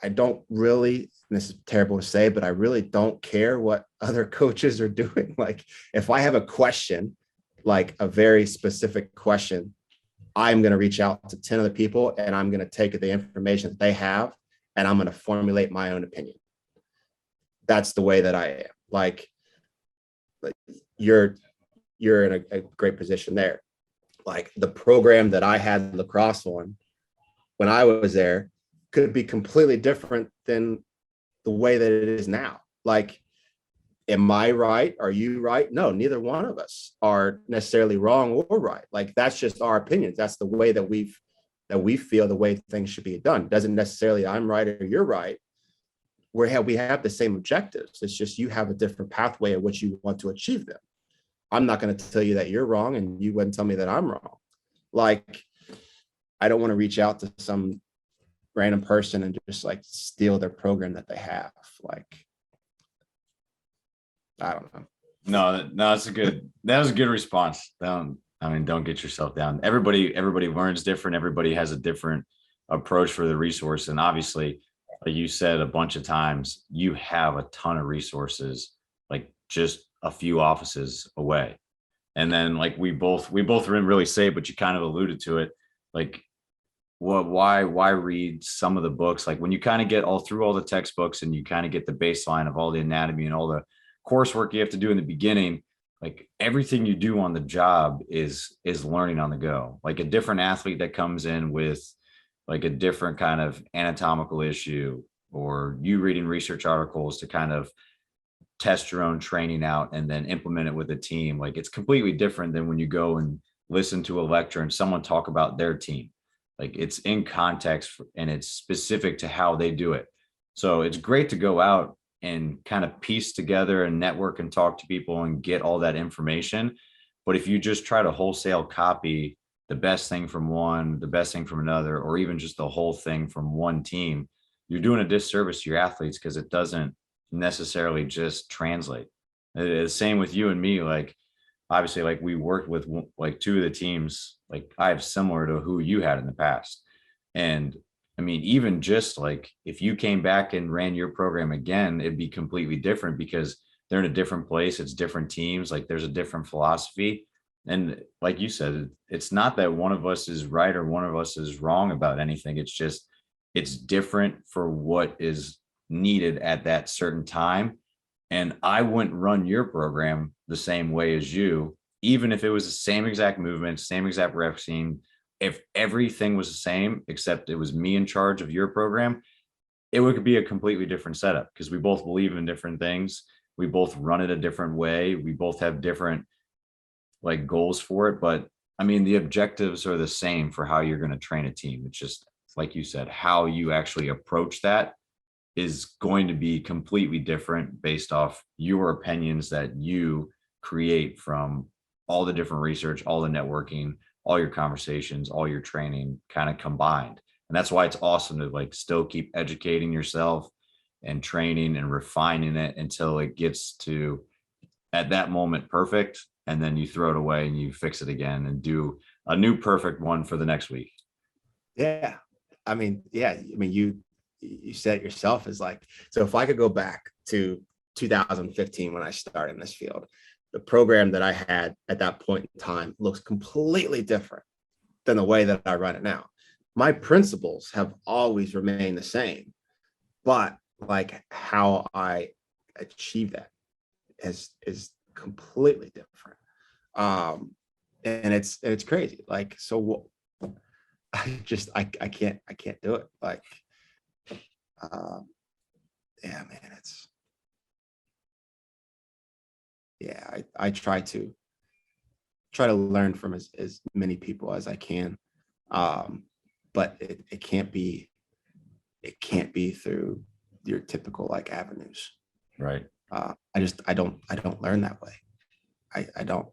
don't really, and this is terrible to say, but I really don't care what other coaches are doing. Like, if I have a question, like a very specific question, I'm going to reach out to 10 other people, and I'm going to take the information that they have, and I'm going to formulate my own opinion. That's the way that I am. Like you're in a great position there. Like, the program that I had lacrosse on when I was there could be completely different than the way that it is now. Like, am I right? Are you right? No, neither one of us are necessarily wrong or right. Like, that's just our opinions. That's the way that we feel the way things should be done. Doesn't necessarily I'm right or you're right. We have the same objectives. It's just you have a different pathway at which you want to achieve them. I'm not going to tell you that you're wrong, and you wouldn't tell me that I'm wrong. Like, I don't want to reach out to some random person and just like steal their program that they have. Like, I don't know. No, that was a good response. Don't get yourself down. Everybody learns different. Everybody has a different approach for the resource. And obviously, like you said a bunch of times, you have a ton of resources, like just a few offices away. And then, like, we both didn't really say it, but you kind of alluded to it. Like, why read some of the books? Like, when you kind of get all through all the textbooks and you kind of get the baseline of all the anatomy and all the coursework you have to do in the beginning, like, everything you do on the job is learning on the go. Like, a different athlete that comes in with like a different kind of anatomical issue, or you reading research articles to kind of test your own training out and then implement it with a team. Like, it's completely different than when you go and listen to a lecture and someone talk about their team. Like it's in context and it's specific to how they do it. So it's great to go out and kind of piece together and network and talk to people and get all that information. But if you just try to wholesale copy the best thing from one, the best thing from another, or even just the whole thing from one team, you're doing a disservice to your athletes because it doesn't necessarily just translate. It's same with you and me. Like, obviously, like we worked with like two of the teams, like I have similar to who you had in the past. And I mean, even just like if you came back and ran your program again, it'd be completely different because they're in a different place. It's different teams. Like there's a different philosophy. And like you said, it's not that one of us is right or one of us is wrong about anything. It's just, it's different for what is needed at that certain time. And I wouldn't run your program the same way as you, even if it was the same exact movement, same exact rep scheme. If everything was the same, except it was me in charge of your program, it would be a completely different setup because we both believe in different things. We both run it a different way. We both have different like goals for it. But I mean, the objectives are the same for how you're going to train a team. It's just, like you said, how you actually approach that is going to be completely different based off your opinions that you create from all the different research, all the networking, all your conversations, all your training kind of combined. And that's why it's awesome to like still keep educating yourself and training and refining it until it gets to at that moment perfect. And then you throw it away and you fix it again and do a new perfect one for the next week. Yeah. I mean, you said it yourself is like, so if I could go back to 2015 when I started in this field, the program that I had at that point in time looks completely different than the way that I run it now. My principles have always remained the same, but like how I achieve that is completely different. And it's crazy. Like, so I can't do it. Like, yeah, man, I try to learn from as many people as I can. But it can't be through your typical like avenues. Right. I don't learn that way. I don't.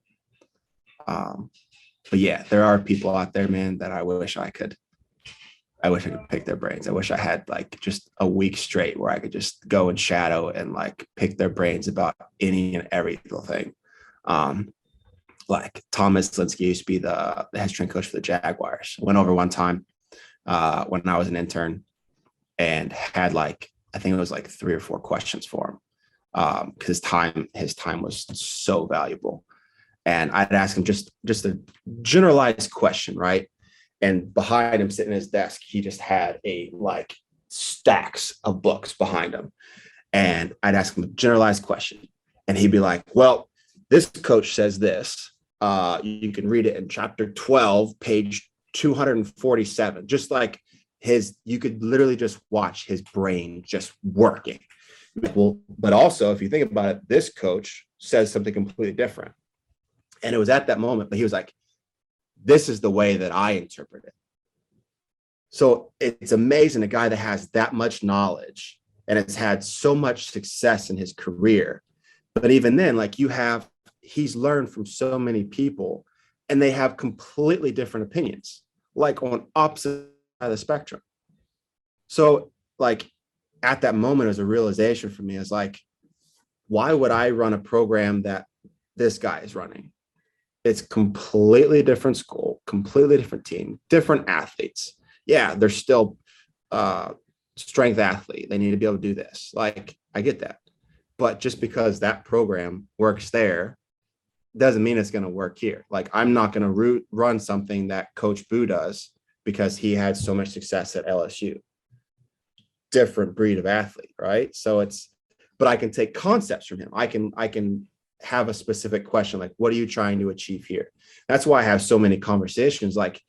But yeah, there are people out there, man, that I wish I could pick their brains. I wish I had like just a week straight where I could just go and shadow and like pick their brains about any and every little thing. Like Thomas Linsky used to be the head strength coach for the Jaguars. I went over one time when I was an intern and had like, I think it was like 3 or 4 questions for him because his time was so valuable. And I'd ask him just a generalized question, right? And behind him, sitting at his desk, he just had like stacks of books behind him. And I'd ask him a generalized question. And he'd be like, well, this coach says this. You can read it in chapter 12, page 247. Just like you could literally just watch his brain just working. Well, but also, if you think about it, this coach says something completely different. And it was at that moment, but he was like, this is the way that I interpret it. So it's amazing, a guy that has that much knowledge and has had so much success in his career. But even then, like he's learned from so many people and they have completely different opinions, like on opposite side of the spectrum. So like at that moment, it was a realization for me. Is like, why would I run a program that this guy is running? It's completely different school, completely different team, different athletes. Yeah, they're still strength athlete. They need to be able to do this. Like, I get that. But just because that program works there doesn't mean it's going to work here. Like, I'm not going to run something that Coach Boo does because he had so much success at LSU. Different breed of athlete, right? So but I can take concepts from him. I can have a specific question, like, what are you trying to achieve here? That's why I have so many conversations. Like,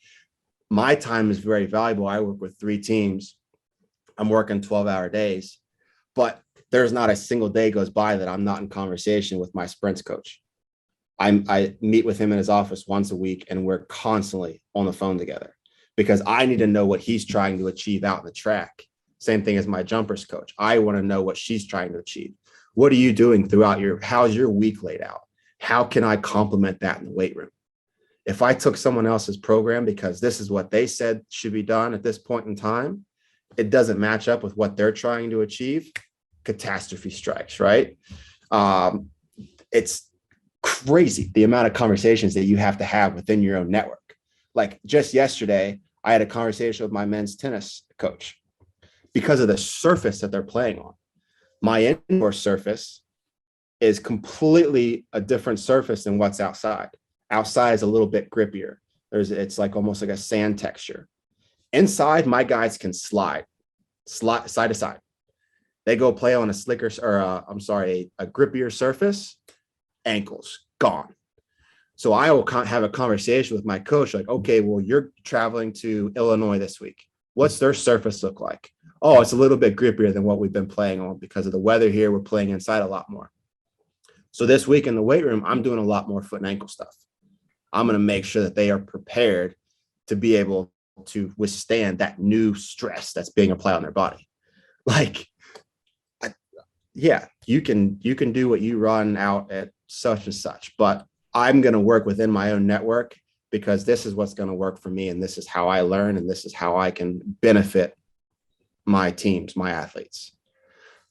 my time is very valuable. I work with 3 teams. I'm working 12-hour days, but there's not a single day goes by that I'm not in conversation with my sprints coach. I meet with him in his office once a week, and we're constantly on the phone together because I need to know what he's trying to achieve out in the track. Same thing as my jumpers coach. I want to know what she's trying to achieve. What are you doing throughout how's your week laid out? How can I complement that in the weight room? If I took someone else's program because this is what they said should be done at this point in time, it doesn't match up with what they're trying to achieve, catastrophe strikes, right? It's crazy the amount of conversations that you have to have within your own network. Like just yesterday, I had a conversation with my men's tennis coach because of the surface that they're playing on. My indoor surface is completely a different surface than what's outside. Outside is a little bit grippier. It's like almost like a sand texture. Inside, my guys can slide side to side. They go play on a slicker or a grippier surface, ankles gone. So I will have a conversation with my coach like, okay, well, you're traveling to Illinois this week. What's their surface look like? Oh, it's a little bit grippier than what we've been playing on because of the weather here. We're playing inside a lot more. So this week in the weight room, I'm doing a lot more foot and ankle stuff. I'm going to make sure that they are prepared to be able to withstand that new stress that's being applied on their body. Like, you can do what you run out at such and such, but I'm going to work within my own network because this is what's going to work for me. And this is how I learn. And this is how I can benefit my teams, my athletes.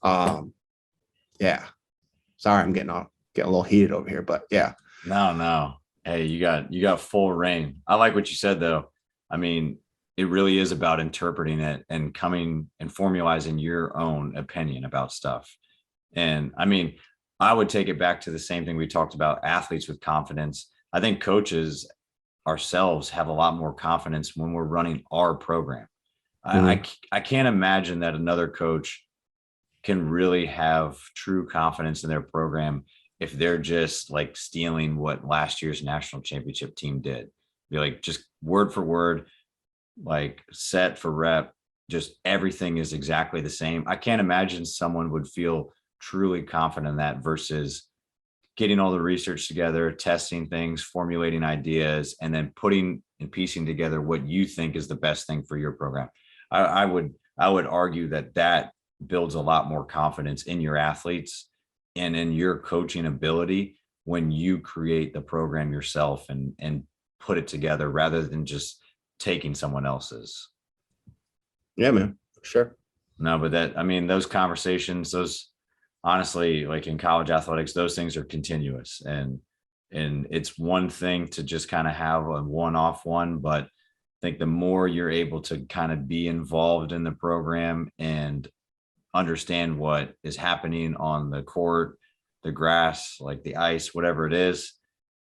Yeah. Sorry, I'm getting a little heated over here, but yeah. No. Hey, you got full reign. I like what you said though. I mean, it really is about interpreting it and coming and formalizing your own opinion about stuff. And I mean, I would take it back to the same thing we talked about, athletes with confidence. I think coaches ourselves have a lot more confidence when we're running our program. Mm-hmm. I can't imagine that another coach can really have true confidence in their program if they're just like stealing what last year's national championship team did. Be like, just word for word, like set for rep, just everything is exactly the same. I can't imagine someone would feel truly confident in that versus getting all the research together, testing things, formulating ideas, and then putting and piecing together what you think is the best thing for your program. I would argue that builds a lot more confidence in your athletes and in your coaching ability when you create the program yourself and put it together rather than just taking someone else's. Yeah, man, sure. No, but those conversations, honestly, like in college athletics, those things are continuous, and it's one thing to just kind of have a one-off one, but I think the more you're able to kind of be involved in the program and understand what is happening on the court, the grass, like the ice, whatever it is,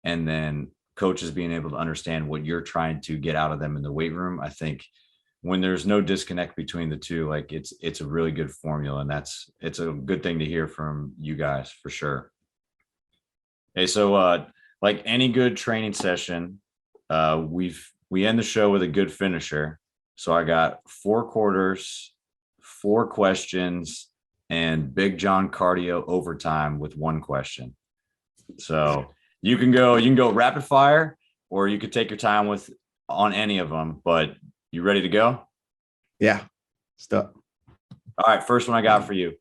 and then coaches being able to understand what you're trying to get out of them in the weight room, I think when there's no disconnect between the two, like it's a really good formula, and it's a good thing to hear from you guys for sure. Okay, so like any good training session, we end the show with a good finisher. So I got 4 quarters, 4 questions, and Big John cardio overtime with 1 question. So you can go rapid fire, or you could take your time on any of them, but you ready to go? Yeah. Stop. All right. First one I got for you.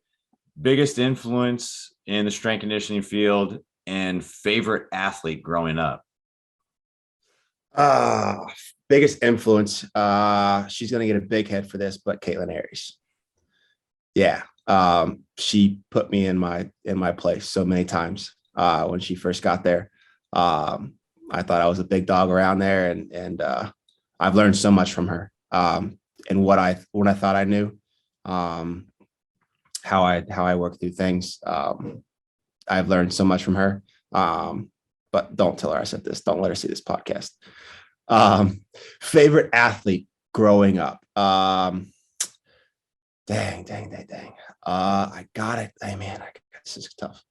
Biggest influence in the strength conditioning field and favorite athlete growing up? Biggest influence. She's going to get a big head for this, but Caitlin Aries. Yeah. She put me in my place so many times when she first got there. I thought I was a big dog around there, and I've learned so much from her, and what I thought I knew, how I work through things. I've learned so much from her, but don't tell her I said this. Don't let her see this podcast. Favorite athlete growing up. Dang. I got it. Hey, man, this is tough.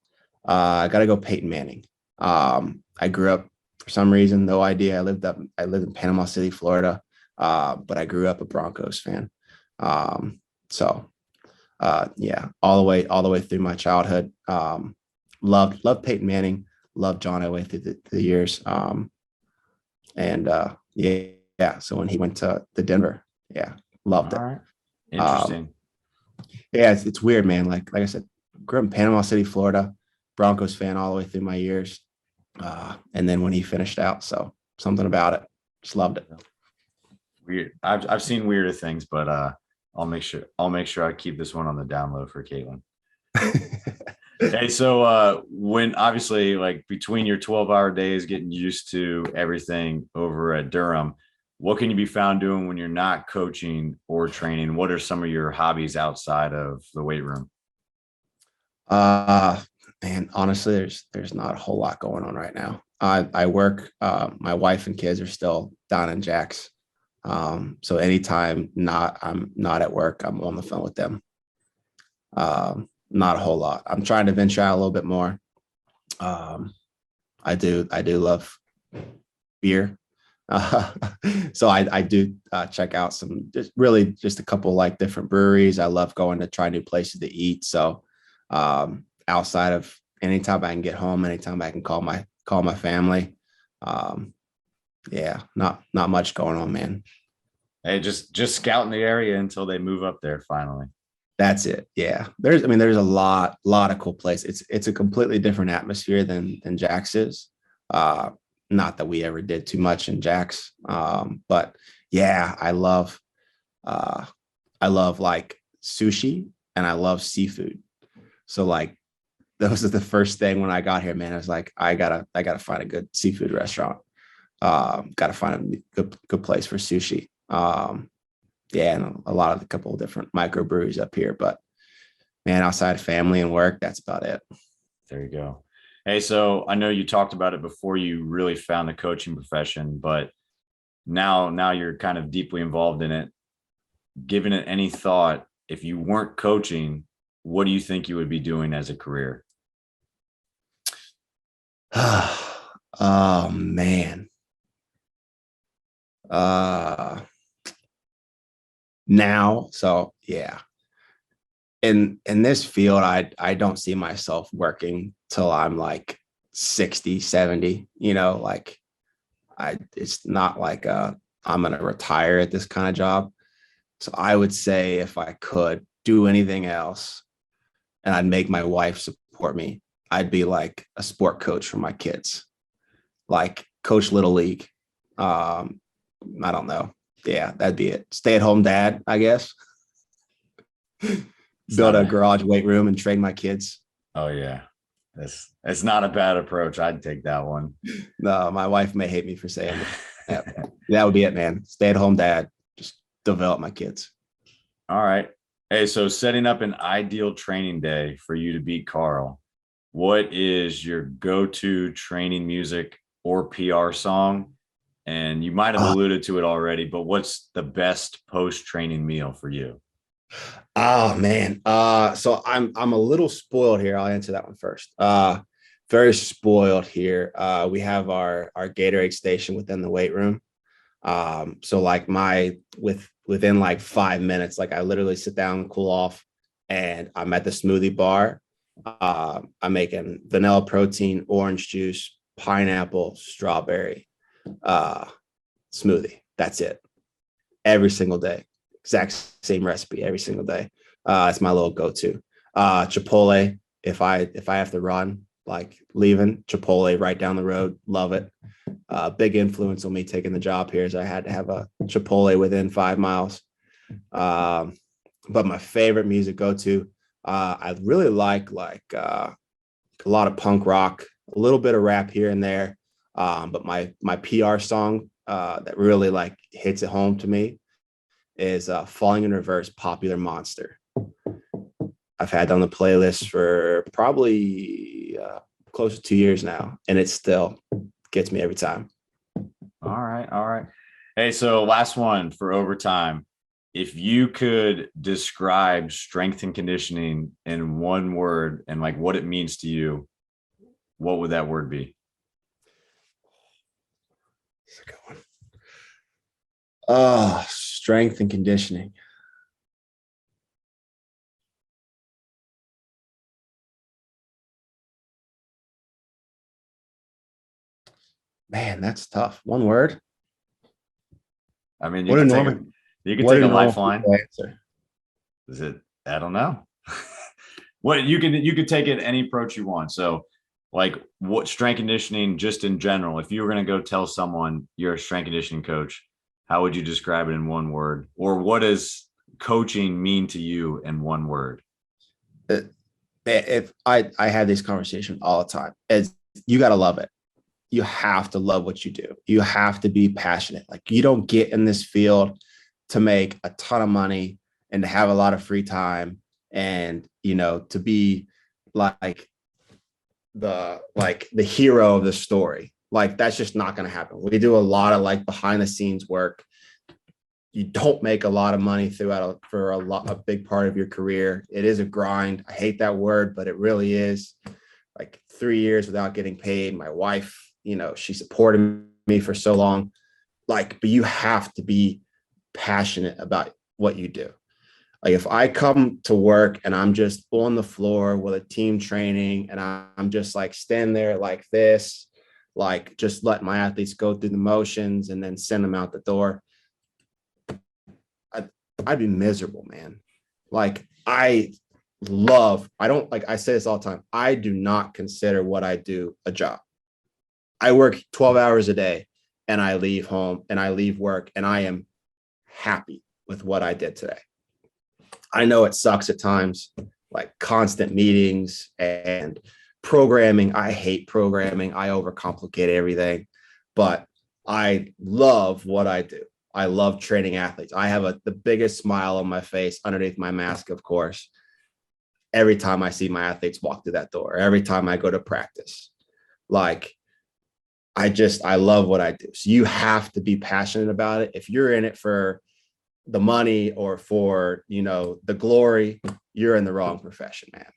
I got to go Peyton Manning. I grew up, for some reason, no idea. I lived in Panama City, Florida, but I grew up a Broncos fan. Yeah, all the way through my childhood. Loved Peyton Manning. loved John away through the years. Yeah. So when he went to the Denver, yeah, loved All it. right. Interesting. Yeah, it's weird, man. Like I said, grew up in Panama City, Florida, Broncos fan all the way through my years. And then when he finished out, so something about it, just loved it. Weird. I've seen weirder things, but I'll make sure I keep this one on the download for Caitlin. Hey, so when obviously like between your 12-hour days, getting used to everything over at Durham, what can you be found doing when you're not coaching or training? What are some of your hobbies outside of the weight room? Man, honestly, there's not a whole lot going on right now. I work. My wife and kids are still down in Jax. So anytime I'm not at work, I'm on the phone with them. Not a whole lot. I'm trying to venture out a little bit more. I do love beer. So I do check out some just a couple like different breweries. I love going to try new places to eat. So outside of anytime I can get home, anytime I can call my family. Yeah, not much going on, man. Hey, just scouting the area until they move up there finally. That's it. Yeah. There's a lot of cool places. It's a completely different atmosphere than Jax is. Not that we ever did too much in Jax. But yeah, I love like sushi and I love seafood. So like that was the first thing when I got here, man. I was like, I gotta find a good seafood restaurant. Gotta find a good place for sushi. Yeah, and a couple of different microbreweries up here, but man, outside family and work, that's about it. There you go. Hey, so I know you talked about it before you really found the coaching profession, but now you're kind of deeply involved in it. Given it any thought, if you weren't coaching, what do you think you would be doing as a career? Oh man. Now, so yeah. In this field, I don't see myself working till I'm like 60, 70, like it's not like I'm gonna retire at this kind of job. So I would say if I could do anything else and I'd make my wife support me, I'd be like a sport coach for my kids, like coach little league. I don't know. Yeah, that'd be it. Stay at home dad, I guess. Build a garage weight room and train my kids. Oh yeah. It's not a bad approach. I'd take that one. No, my wife may hate me for saying that. That would be it, man. Stay at home dad. Just develop my kids. All right. Hey, so setting up an ideal training day for you to beat Carl, what is your go-to training music or PR song? And you might have alluded to it already, but what's the best post-training meal for you? Oh man. So I'm a little spoiled here. I'll answer that one first. Very spoiled here. We have our Gatorade station within the weight room. So like within like 5 minutes, like I literally sit down and cool off and I'm at the smoothie bar. I'm making vanilla protein, orange juice, pineapple, strawberry, smoothie. That's it. Every single day. Exact same recipe every single day. It's my little go-to. Chipotle. If I have to run, like leaving Chipotle right down the road, love it. Big influence on me taking the job here is I had to have a Chipotle within 5 miles. But my favorite music go-to, I really like a lot of punk rock, a little bit of rap here and there. But my PR song that really like hits it home to me is Falling in Reverse, Popular Monster. I've had on the playlist for probably close to 2 years now, and it still gets me every time. All right. Hey, so last one for overtime. If you could describe strength and conditioning in one word and like what it means to you, what would that word be? That's a good one. Strength and conditioning. Man, that's tough. One word. I mean, What a normal. you can What take a a normal lifeline. answer. Is it? I don't know. What you could take it any approach you want. So, like, what strength conditioning, just in general, if you were going to go tell someone you're a strength conditioning coach, how would you describe it in one word? Or what does coaching mean to you in one word? If I have this conversation all the time, is you got to love it. You have to love what you do. You have to be passionate. Like, you don't get in this field to make a ton of money and to have a lot of free time and, to be like the hero of the story. Like, that's just not going to happen. We do a lot of like behind the scenes work. You don't make a lot of money for a big part of your career. It is a grind. I hate that word, but it really is. Like 3 years without getting paid. My wife, she supported me for so long. Like, but you have to be passionate about what you do. Like, if I come to work and I'm just on the floor with a team training and I'm just like standing there like this, like just let my athletes go through the motions and then send them out the door, I'd be miserable, man. Like, I say this all the time. I do not consider what I do a job. I work 12 hours a day and I leave home and I leave work and I am happy with what I did today. I know it sucks at times, like constant meetings and programming. I hate programming. I overcomplicate everything, but I love what I do. I love training athletes. I have the biggest smile on my face underneath my mask, of course, every time I see my athletes walk through that door, every time I go to practice. Like, I love what I do. So you have to be passionate about it. If you're in it for the money or for, the glory, you're in the wrong profession, man.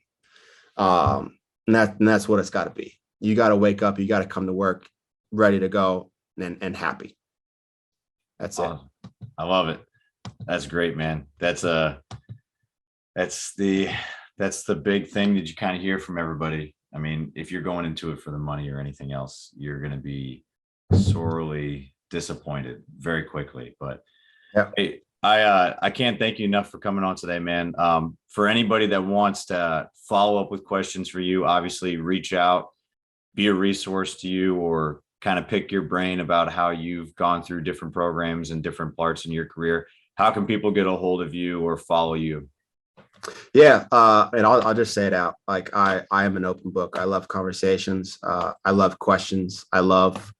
And that's what it's got to be. You got to wake up, you got to come to work ready to go and happy. That's it. I love it. That's great, man. That's the big thing that you kind of hear from everybody. I mean, if you're going into it for the money or anything else, you're going to be sorely disappointed very quickly. But yeah. Hey, I can't thank you enough for coming on today, man. For anybody that wants to follow up with questions for you, obviously reach out, be a resource to you, or kind of pick your brain about how you've gone through different programs and different parts in your career. How can people get a hold of you or follow you? Yeah. And I'll just say it out. Like, I am an open book. I love conversations. I love questions. I love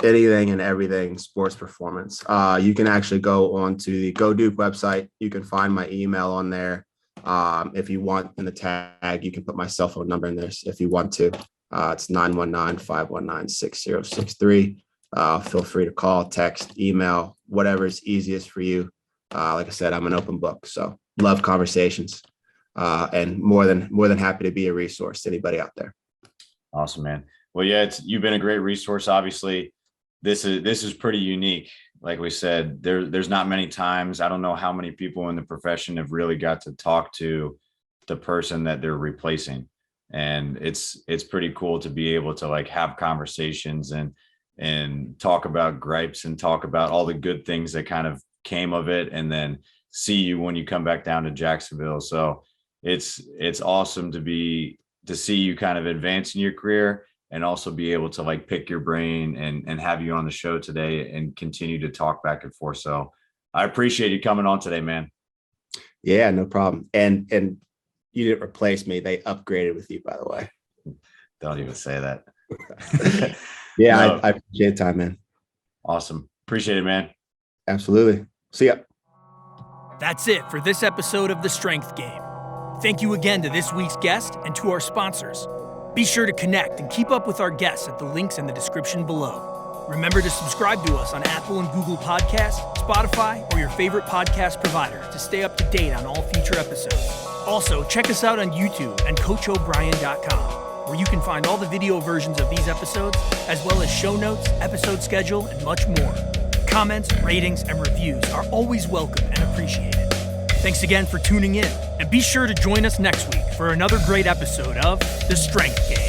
anything and everything sports performance. You can actually go on to the Go Duke website. You can find my email on there. If you want in the tag, you can put my cell phone number in there if you want to. It's 919-519-6063. Feel free to call, text, email, whatever is easiest for you. Like I said, I'm an open book, so love conversations, and more than happy to be a resource to anybody out there. Awesome, man. Well, yeah, you've been a great resource. Obviously, this is pretty unique. Like we said, there's not many times. I don't know how many people in the profession have really got to talk to the person that they're replacing. And it's pretty cool to be able to like have conversations and talk about gripes and talk about all the good things that kind of came of it, and then see you when you come back down to Jacksonville. So it's awesome to see you kind of advance in your career, and also be able to like pick your brain and have you on the show today and continue to talk back and forth. So I appreciate you coming on today, man. Yeah, no problem. And you didn't replace me. They upgraded with you, by the way. Don't even say that. Yeah, no. I appreciate the time, man. Awesome. Appreciate it, man. Absolutely. See ya. That's it for this episode of The Strength Game. Thank you again to this week's guest and to our sponsors. Be sure to connect and keep up with our guests at the links in the description below. Remember to subscribe to us on Apple and Google Podcasts, Spotify, or your favorite podcast provider to stay up to date on all future episodes. Also, check us out on YouTube and CoachO'Brien.com, where you can find all the video versions of these episodes, as well as show notes, episode schedule, and much more. Comments, ratings, and reviews are always welcome and appreciated. Thanks again for tuning in, and be sure to join us next week for another great episode of The Strength Game.